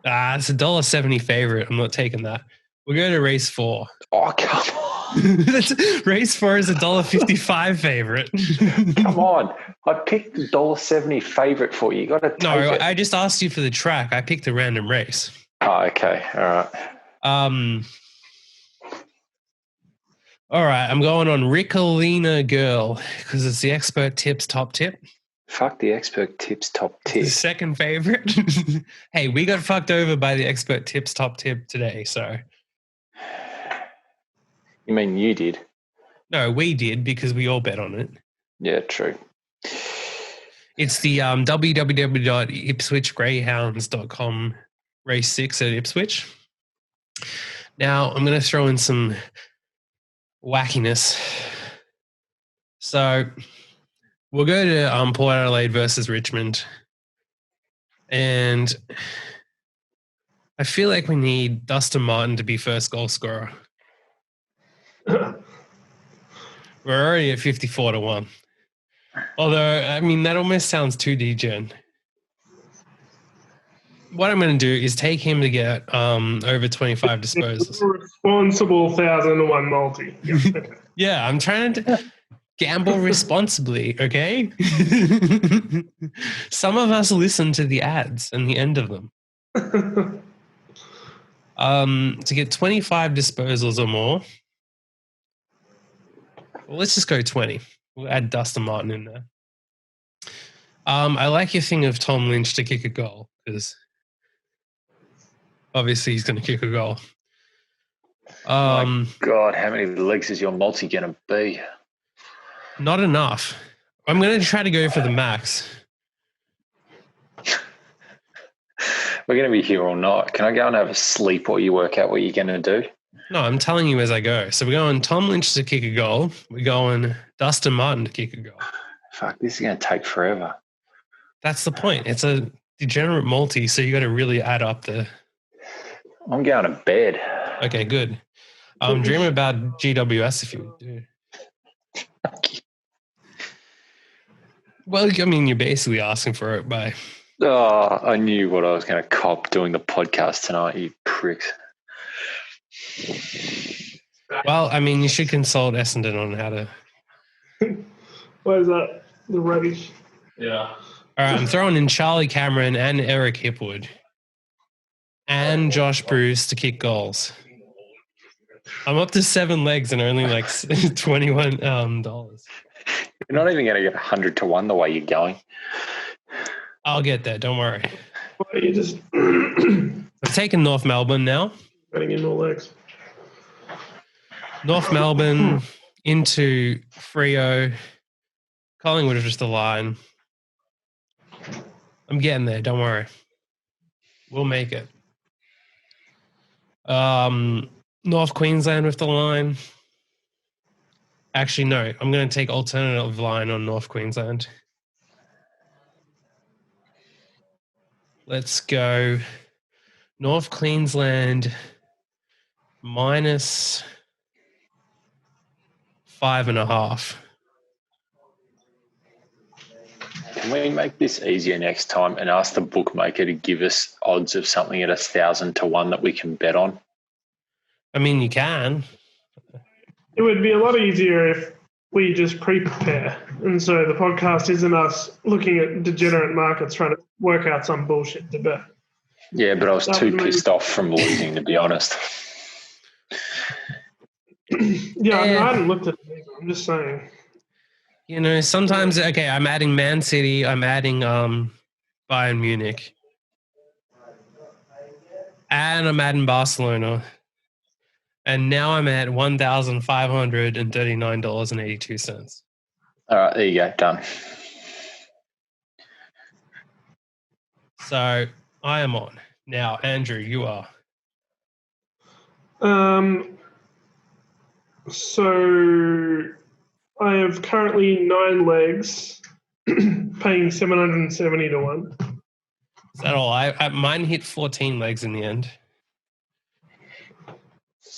It's $1.70 favorite. I'm not taking that. We'll go to race 4. Oh, come on. Race 4 is $1.55 favorite. Come on. I picked the $1.70 favorite for you. You got to take No, it. I just asked you for the track. I picked a random race. Oh, okay. All right. All right, I'm going on Rickolina Girl because it's the expert tips top tip. Fuck the expert tips top The tip. second favorite. Hey, we got fucked over by the expert tips top tip today, so. You mean you did? No, we did because we all bet on it. Yeah, true. It's the www.ipswichgreyhounds.com race 6 at Ipswich. Now, I'm going to throw in some wackiness. So, we'll go to Port Adelaide versus Richmond. And I feel like we need Dustin Martin to be first goal scorer. We're already at 54-1. Although, I mean, that almost sounds too degen. What I'm going to do is take him to get over 25 disposals. Responsible 1,001 multi. Yeah, okay. Yeah, I'm trying to gamble responsibly, okay? Some of us listen to the ads and the end of them. To get 25 disposals or more, well, let's just go 20. We'll add Dustin Martin in there. I like your thing of Tom Lynch to kick a goal because obviously he's going to kick a goal. My God, how many legs is your multi going to be? Not enough. I'm going to try to go for the max. We're going to be here all night. Can I go and have a sleep while you work out what you're going to do? No, I'm telling you as I go. So we're going Tom Lynch to kick a goal. We're going Dustin Martin to kick a goal. Fuck, this is going to take forever. That's the point. It's a degenerate multi, so you got to really add up the... I'm going to bed. Okay, good. Dream about GWS if you do. Well, I mean, you're basically asking for it by... Oh, I knew what I was going to cop doing the podcast tonight, you pricks. Well, I mean, you should consult Essendon on how to... What is that? The rubbish. Yeah. All right, I'm throwing in Charlie Cameron and Eric Hipwood and Josh Bruce to kick goals. I'm up to 7 legs and only like $21. You're not even going to get 100-1 the way you're going. I'll get there. Don't worry. Well, you just I've taken North Melbourne now. running in more legs. North Melbourne into Freo. Collingwood is just a line. I'm getting there. Don't worry. We'll make it. North Queensland with the line. Actually, no. I'm going to take alternative line on North Queensland. Let's go North Queensland minus 5.5. Can we make this easier next time and ask the bookmaker to give us odds of something at 1,000-1 that we can bet on? I mean, you can. It would be a lot easier if we just pre-prepare. And so the podcast isn't us looking at degenerate markets trying to work out some bullshit to bet. Yeah, but I was too pissed off from losing, to be honest. Yeah, I hadn't looked at it. I'm just saying. You know, sometimes, okay, I'm adding Man City. I'm adding Bayern Munich. And I'm adding Barcelona. And now I'm at $1,539.82. All right, there you go. Done. So I am on. Now, Andrew, you are. So I have currently 9 legs, paying 770 to 1. Is that all? Mine hit 14 legs in the end.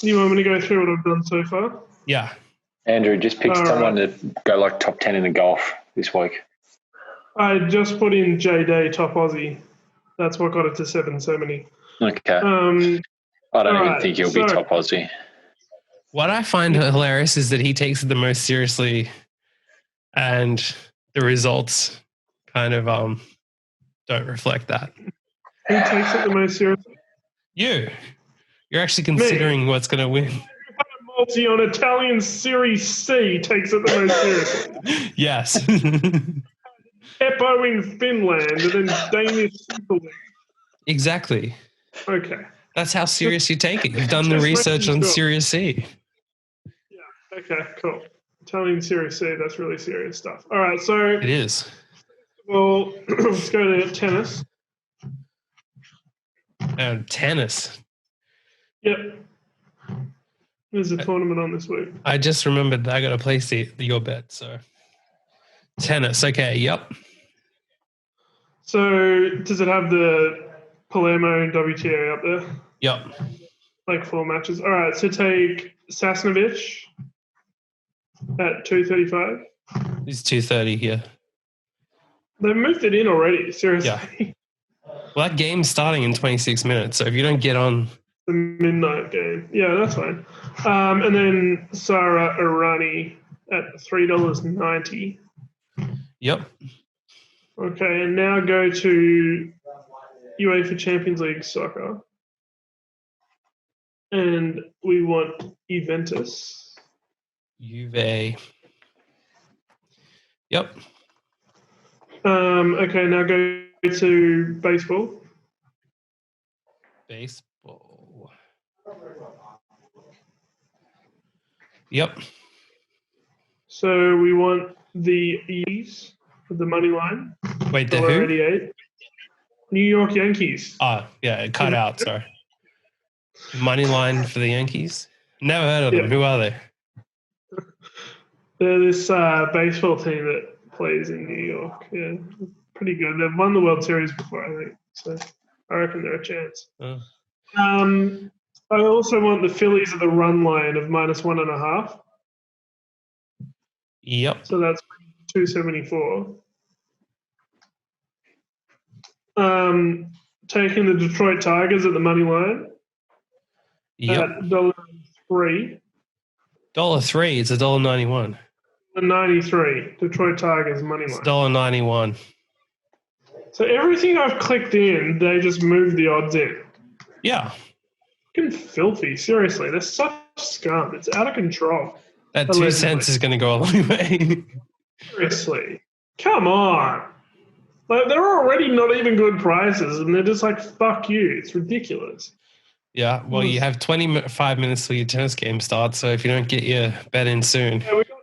You want me to go through what I've done so far? Yeah. Andrew, just pick someone to go like top 10 in the golf this week. I just put in J Day top Aussie. That's what got it to 770. Okay. I don't even think he'll be top Aussie. What I find hilarious is that he takes it the most seriously, and the results kind of don't reflect that. Who takes it the most seriously? You're actually considering what's going to win. Multi on Italian Serie C takes it the most seriously. Yes. Eppo in Finland and then Danish Super League. Exactly. Okay. That's how serious you take it. You've done the research on Series C. Yeah. Okay, cool. Italian Serie C, that's really serious stuff. All right, so... It is. Well, let's go to tennis. Tennis. Yep. There's a tournament on this week. I just remembered that I got to place your bet, so... Tennis, okay, yep. So, does it have the Palermo and WTA up there? Yep. Like 4 matches. All right, so take Sasnovich at 235. It's 2:30 here. They've moved it in already, seriously. Yeah. Well, that game's starting in 26 minutes, so if you don't get on... The midnight game. Yeah, that's fine. And then Sara Irani at $3.90. Yep. Okay, and now go to UEFA Champions League soccer. And we want Juventus. Juve. Yep. Okay, now go to baseball. Baseball. Yep. So we want the Yankees for the money line. Wait, the who? $1.88. New York Yankees. Oh, yeah, it cut out, sorry. Money line for the Yankees? Never heard of them. Who are they? They're this baseball team that plays in New York. Yeah, pretty good. They've won the World Series before, I think. So I reckon they're a chance. Oh. I also want the Phillies at the run line of -1.5. Yep. So that's 274. Taking the Detroit Tigers at the money line. Yep. At $1.03. $1.03. It's $1.91. $1.93. Detroit Tigers money line. It's $1.91. So everything I've clicked in, they just moved the odds in. Yeah. Fucking filthy. Seriously, they're such scum. It's out of control. That 2 cents is going to go a long way. Seriously. Come on. Like, they're already not even good prices, and they're just like, fuck you. It's ridiculous. Yeah, well, you have 25 minutes till your tennis game starts, so if you don't get your bet in soon. Yeah, we got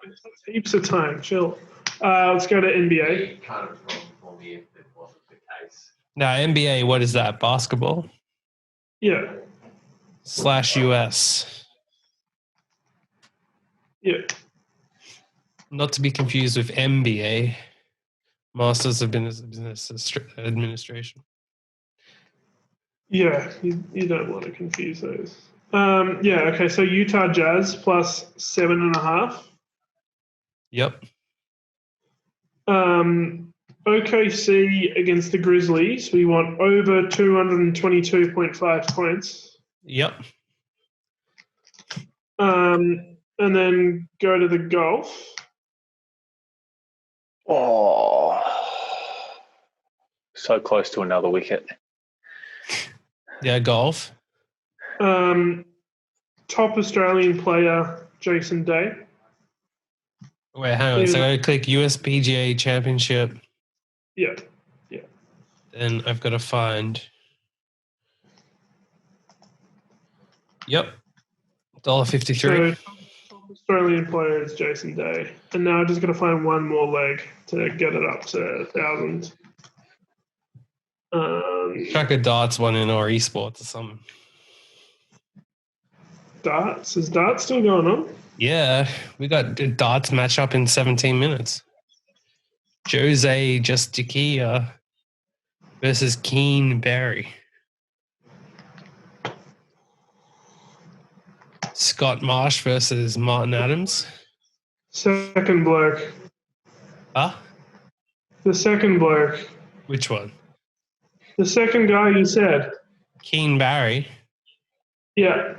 heaps of time. Chill. Let's go to NBA. You can't have told me if it wasn't the case. Now, NBA, what is that? Basketball? Yeah. /US. Yeah. Not to be confused with MBA, Masters of Business Administration. Yeah, you don't want to confuse those. Yeah, okay, so Utah Jazz plus 7.5. Yep. OKC against the Grizzlies. We want over 222.5 points. Yep. And then go to the golf. Oh, so close to another wicket. Yeah, golf. Top Australian player, Jason Day. Wait, hang on. So I click USPGA Championship. Yeah. Then I've got to find. Yep. $1.53. So top Australian player is Jason Day. And now I just got to find one more leg to get it up to 1,000. Chuck a darts one in or esports or something. Darts? Is darts still going on? Yeah, we got a darts match up in 17 minutes. Jose Justicia versus Keen Barry. Scott Marsh versus Martin Adams. Second bloke. Huh? The second bloke. Which one? The second guy you said. Keen Barry. Yeah.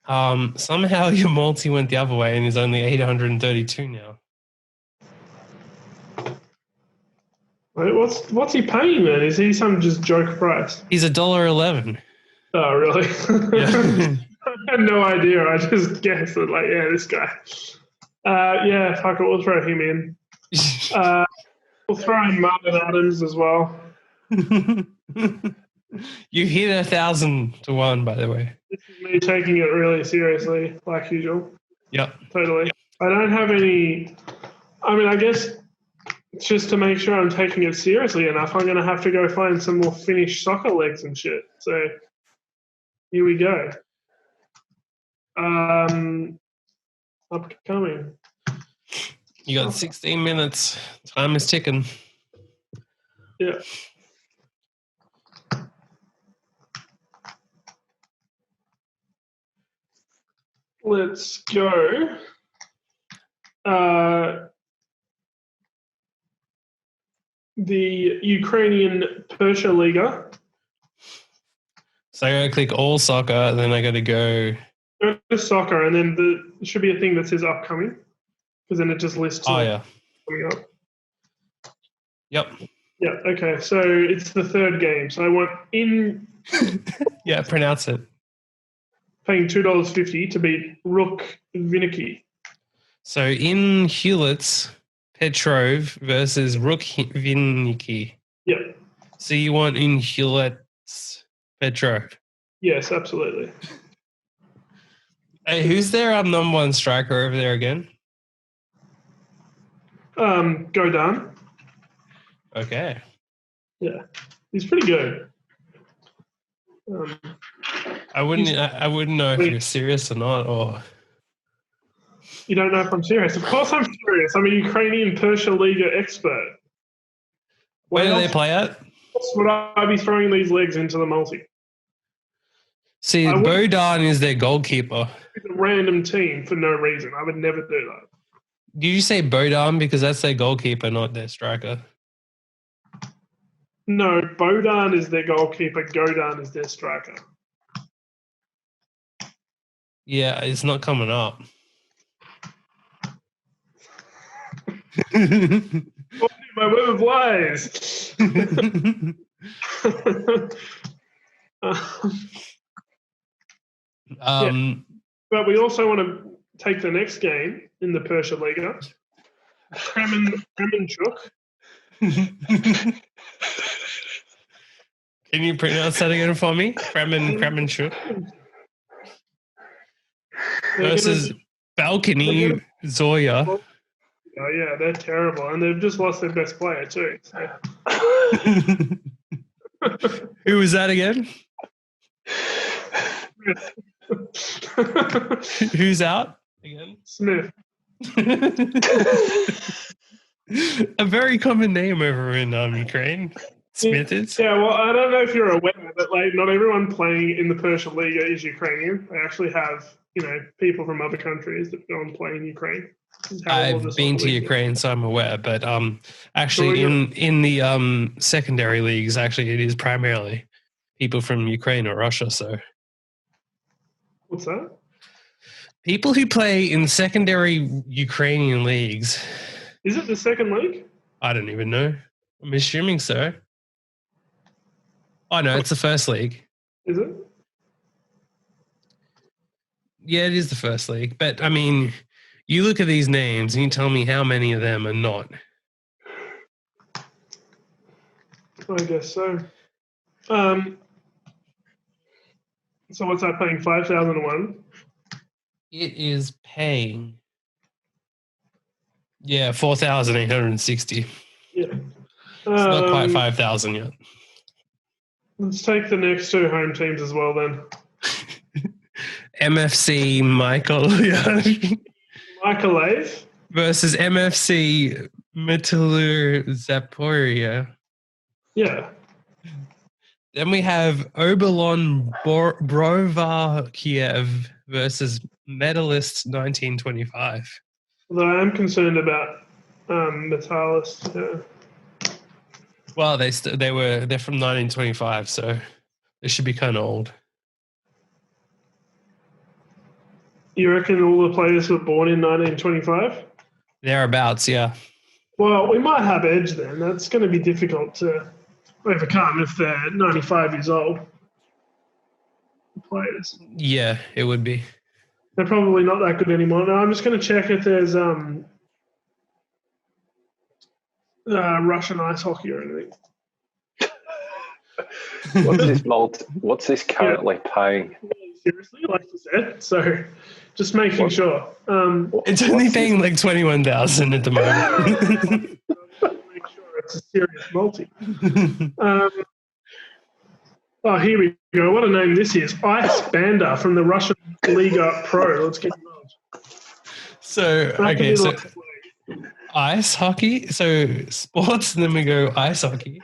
Somehow your multi went the other way and is only 832 now. Wait, what's he paying then? Is he some just joke price? He's $1.11. Oh, really? Yeah. I had no idea. I just guessed that, like, yeah, this guy. Yeah, fuck it. We'll throw him in. We'll throw in Martin Adams as well. You hit 1,000 to 1, by the way. This is me taking it really seriously, like usual. Yep. Totally. I don't have any. I mean, I guess just to make sure I'm taking it seriously enough, I'm going to have to go find some more Finnish soccer legs and shit. So here we go. Upcoming. You got 16 minutes. Time is ticking. Yeah. Let's go. The Ukrainian Persha Liga. So I got to click all soccer, and then I got to go. Go to soccer, and then there should be a thing that says upcoming, because then it just lists. Oh, yeah. Coming up. Yep. Yeah. Okay. So it's the third game. So I want in. Yeah, pronounce it. Paying $2.50 to beat Rook Vinnicky. So in Hewlett's, Petrov versus Rook Vinnicky. Yep. So you want in Hewlett's Petrov? Yes, absolutely. Hey, who's their number one striker over there again? Godin. Okay. Yeah, he's pretty good. I wouldn't know if you're serious or not, or you don't know if I'm serious. Of course I'm serious. I'm a Ukrainian Persha Liga expert. Where do they play at? Else would I be throwing these legs into the multi? See, Bodan is their goalkeeper. It's a random team for no reason. I would never do that. Did you say Bodan because that's their goalkeeper, not their striker? No, Bodan is their goalkeeper. Godin is their striker. Yeah, it's not coming up. My web of lies. Yeah. But we also want to take the next game in the Persha Liga. Kremenchuk. Can you pronounce that again for me? Kremenchuk. Versus Balcony Zoya. Oh, yeah, they're terrible. And they've just lost their best player, too. So. Who was that again? Who's out again? Smith. A very common name over in Ukraine. Smith is. Yeah, well, I don't know if you're aware, but like not everyone playing in the Persha Liga is Ukrainian. They actually have, people from other countries that go and play in Ukraine. I've been to Ukraine, so I'm aware. But actually, in the secondary leagues, actually, it is primarily people from Ukraine or Russia. So, what's that? People who play in secondary Ukrainian leagues. Is it the second league? I don't even know. I'm assuming so. Oh, no, it's the first league. Is it? Yeah, it is the first league. But, I mean, you look at these names and you tell me how many of them are not. I guess so. So what's that paying? 5,001? It is paying. Yeah, 4,860. Yeah. It's not quite 5,000 yet. Let's take the next two home teams as well then. MFC Michael Mykolaiv versus MFC Metalur Zaporia. Yeah. Then we have Oberlin Brovar Kiev versus Medalist 1925. Although I am concerned about Metalist. Well, they're from 1925, so they should be kind of old. You reckon all the players were born in 1925? Thereabouts, yeah. Well, we might have edge then. That's going to be difficult to overcome if they're 95 years old. The players. Yeah, it would be. They're probably not that good anymore. No, I'm just going to check if there's Russian ice hockey or anything. What's this currently paying? Seriously, like you said. So just making sure. It's only paying like 21,000 at the moment. Make sure it's a serious multi. Here we go. What a name this is. Ice Banda from the Russian Liga Pro. Let's get involved. So ice hockey. So sports, and then we go ice hockey.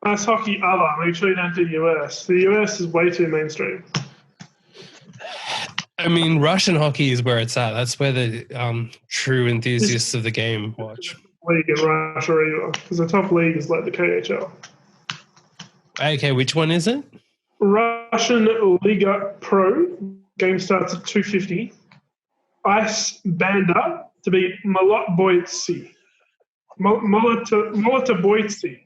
Ice hockey other. Make sure you don't do US. The US is way too mainstream. I mean, Russian hockey is where it's at. That's where the true enthusiasts of the game watch. League in Russia either, because the top league is like the KHL. Okay, which one is it? Russian Liga Pro. Game starts at 2:50. Ice Banda to beat Molotboytsy. Molotboytsy.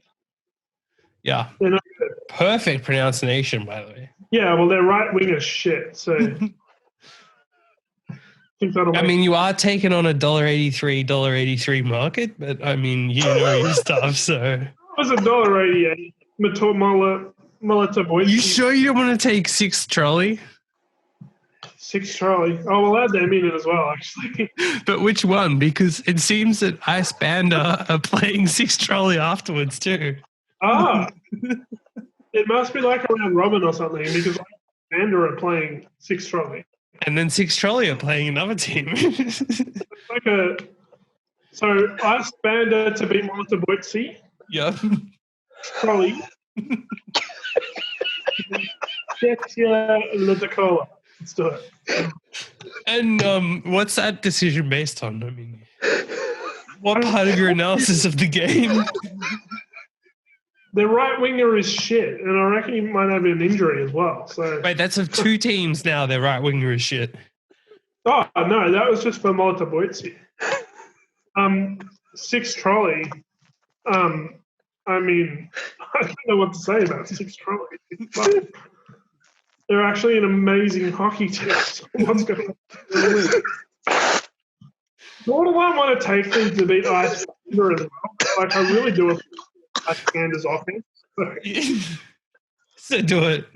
Yeah. Perfect pronunciation, by the way. Yeah, well, they're right wing as shit, so. I mean, you are taking on $1.83 market, but I mean, you know your stuff, so. It was $1.88. Molotboytsy. You sure you don't want to take 6 trolley? 6 trolley. Oh, we'll add them in as well, actually. But which one? Because it seems that Ice Banda are playing 6 trolley afterwards too. It must be like a round robin or something, because Ice Banda are playing 6 trolley. And then 6 trolley are playing another team. So Ice Banda to beat Molotboytsy. Yeah. Trolley. Let's do it. And what's that decision based on? I mean, what part of your analysis of the game? The right winger is shit, and I reckon he might have an injury as well. So wait, that's of 2 teams now. Their right winger is shit. Oh no, that was just for Molotboytsy. 6 trolley. I mean, I don't know what to say about 6 trolley. But they're actually an amazing hockey team. So what's going on? Nor do I want to take them to beat Ice Banda as well. Like, I really do it. Ice Banda's offense. So do it.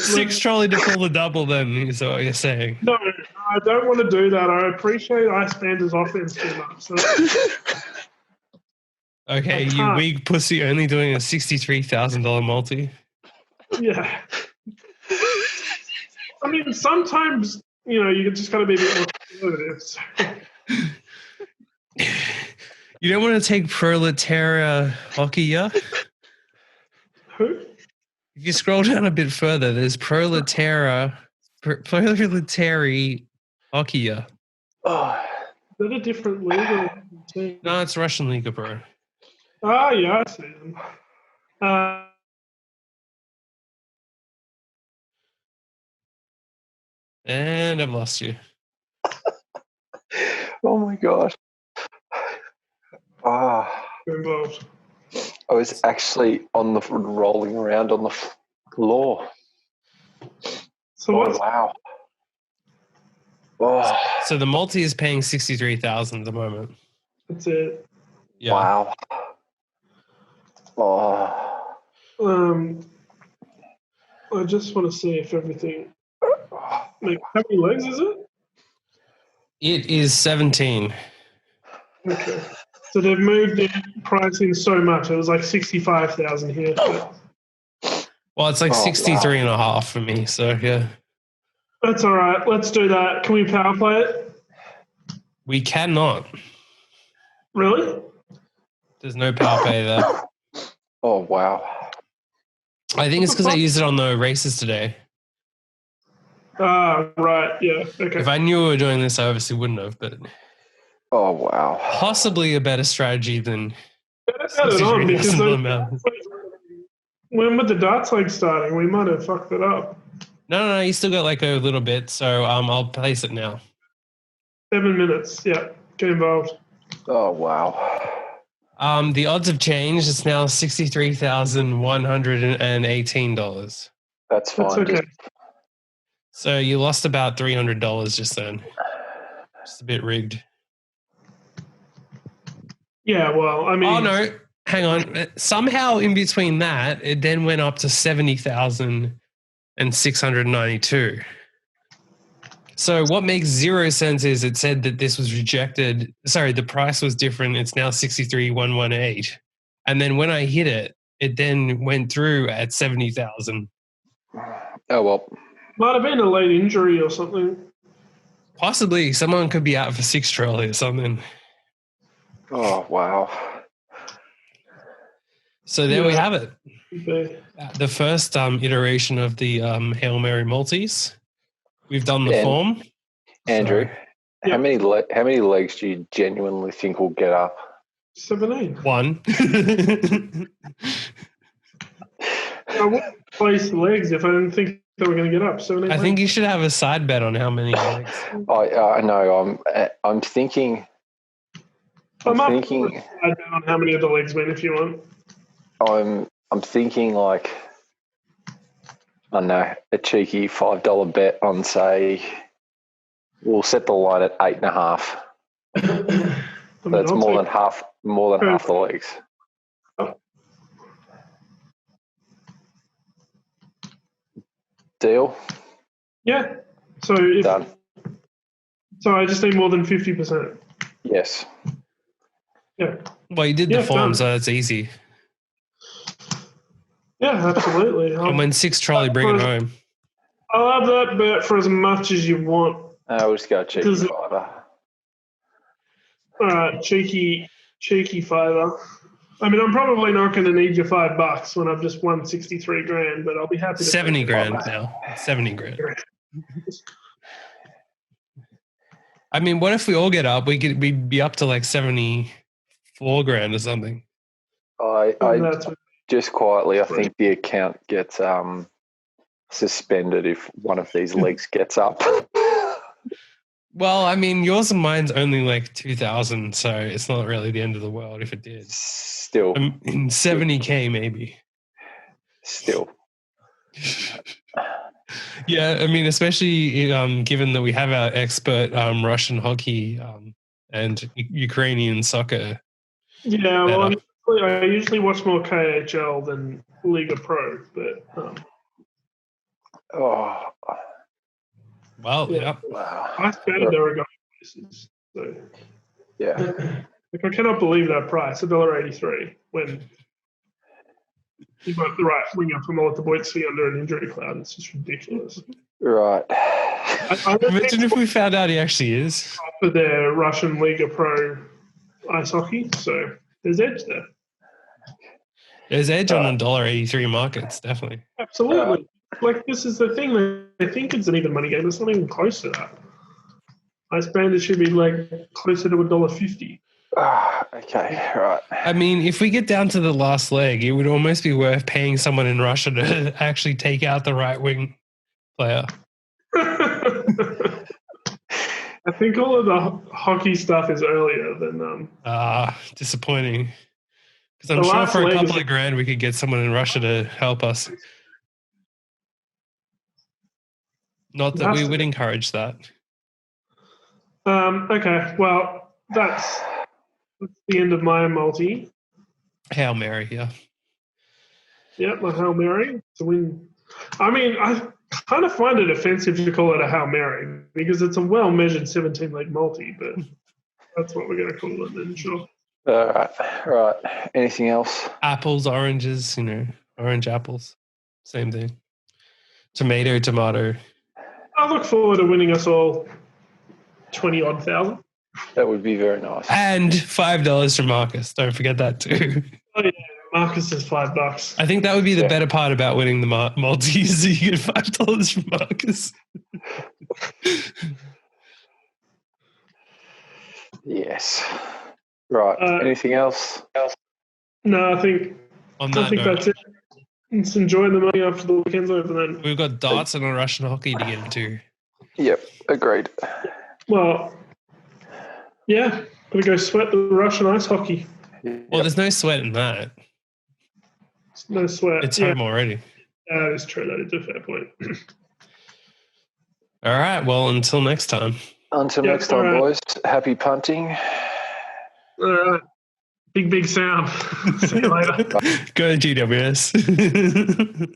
6 trolley to pull the double, then, is what you're saying. No, I don't want to do that. I appreciate Ice Banda's offense too much. So. Okay, you weak pussy only doing a $63,000 multi. Yeah. I mean, sometimes, you just got to be a bit more conservative. So. You don't want to take Proletariat Hockey, yeah? Who? If you scroll down a bit further, there's Proletariat Hockey, yeah. Oh. Is that a different league or team? No, it's Russian Liga, bro. Oh, yeah, I see them. And I've lost you. Oh, my God. Involved. I was actually rolling around on the floor. So what? Wow. Oh. So the multi is paying $63,000 at the moment. That's it. Yeah. Wow. Oh. I just want to see if everything. Like, how many legs is it? It is 17. Okay. So they've moved the price in so much. It was like 65,000 here. But Well, it's like 63 and a half for me. So, yeah. that's all right. Let's do that. Can we power play it? We cannot. Really? There's no power play there. Oh, wow. I think it's because I used it on the races today. Ah, right. Yeah. Okay. If I knew we were doing this, I obviously wouldn't have. But Oh, wow. possibly a better strategy than Add it on because $63,000. when with the darts league starting, we might have fucked it up. No, you still got like a little bit. So I'll place it now. 7 minutes. Yeah. Get involved. Oh, wow. The odds have changed. It's now $63,118. That's fine. That's okay. So you lost about $300 just then. Just a bit rigged. Yeah, well, I mean... Oh, no. Hang on. Somehow in between that, it then went up to 70,692. So what makes zero sense is it said that this was rejected. Sorry, the price was different. It's now 63,118. And then when I hit it, it then went through at 70,000. Oh, well. Might have been a late injury or something. Possibly. Someone could be out for 6 trolley or something. Oh, wow. So there we have it. Okay. The first iteration of the Hail Mary Maltese. We've done the form. Andrew, So, how many legs do you genuinely think will get up? 17. 1. I wouldn't place the legs if I didn't think they were going to get up. 17 I think you should have a side bet on how many legs. I know. I'm thinking. I'm I'm up thinking. on how many of the legs win if you want. I'm thinking like, I don't know, a cheeky $5 bet on, say, we'll set the line at 8.5. That's more than half the legs. Deal? Yeah. Done. So I just need more than 50%. Yes. Yeah. Well, you did the form, done. so that's easy. Yeah, absolutely. And when 6 trolley, bring it home. I'll have that bet for as much as you want. We'll just go a cheeky fiver. All right, cheeky fiver. I mean, I'm probably not going to need your $5 when I've just won 63 grand, but I'll be happy to 70 grand now. 70 grand. I mean, what if we all get up? We'd be up to like 74 grand or something. I just quietly, I think the account gets suspended if one of these legs gets up. Well, I mean, yours and mine's only like 2,000, so it's not really the end of the world if it did. Still. In 70K maybe. Still. Yeah, I mean, especially given that we have our expert Russian hockey and Ukrainian soccer. Yeah, well, I usually watch more KHL than Liga Pro, but... Well, yeah. Wow. I spent there are places. So, yeah. Like, I cannot believe that price, $1.83, when you got the right winger from all the Boitsy under an injury cloud. It's just ridiculous. Right. I Imagine if we found out he actually is. For their Russian Liga Pro ice hockey, so there's edge there. There's edge on $1.83 markets, definitely. Absolutely. Like, this is the thing. They think it's an even money game. It's not even close to that. Ice Bandit should be like closer to $1.50. Okay, right. I mean, if we get down to the last leg, it would almost be worth paying someone in Russia to actually take out the right wing player. I think all of the hockey stuff is earlier than... disappointing. Because I'm sure for a couple of grand we could get someone in Russia to help us. Not that we would encourage that. Okay, well, that's the end of my multi. Hail Mary, yeah. Yeah, my Hail Mary to win. I mean, I kind of find it offensive to call it a Hail Mary because it's a well-measured 17-leg multi, but that's what we're going to call it then, sure. All right. Right. Anything else? Apples, oranges, orange apples. Same thing. Tomato. I look forward to winning us all 20-odd thousand. That would be very nice. And $5 from Marcus. Don't forget that too. Oh yeah, Marcus is $5. I think that would be the Yeah. better part about winning the multis. You get $5 from Marcus. Yes. Right. Anything else? No, I think On that note, that's it. Let's enjoy the money after the weekend's over then. we've got darts and a Russian hockey to get into. Yep. Agreed. Well, yeah, gonna go sweat the Russian ice hockey. Well, there's no sweat in that. No sweat. It's home already. Yeah, that is true. That is a fair point. All right. Well, until next time. Until Yep, next time, all right. boys. Happy punting. All right. Big sound. See you later. Go GWS.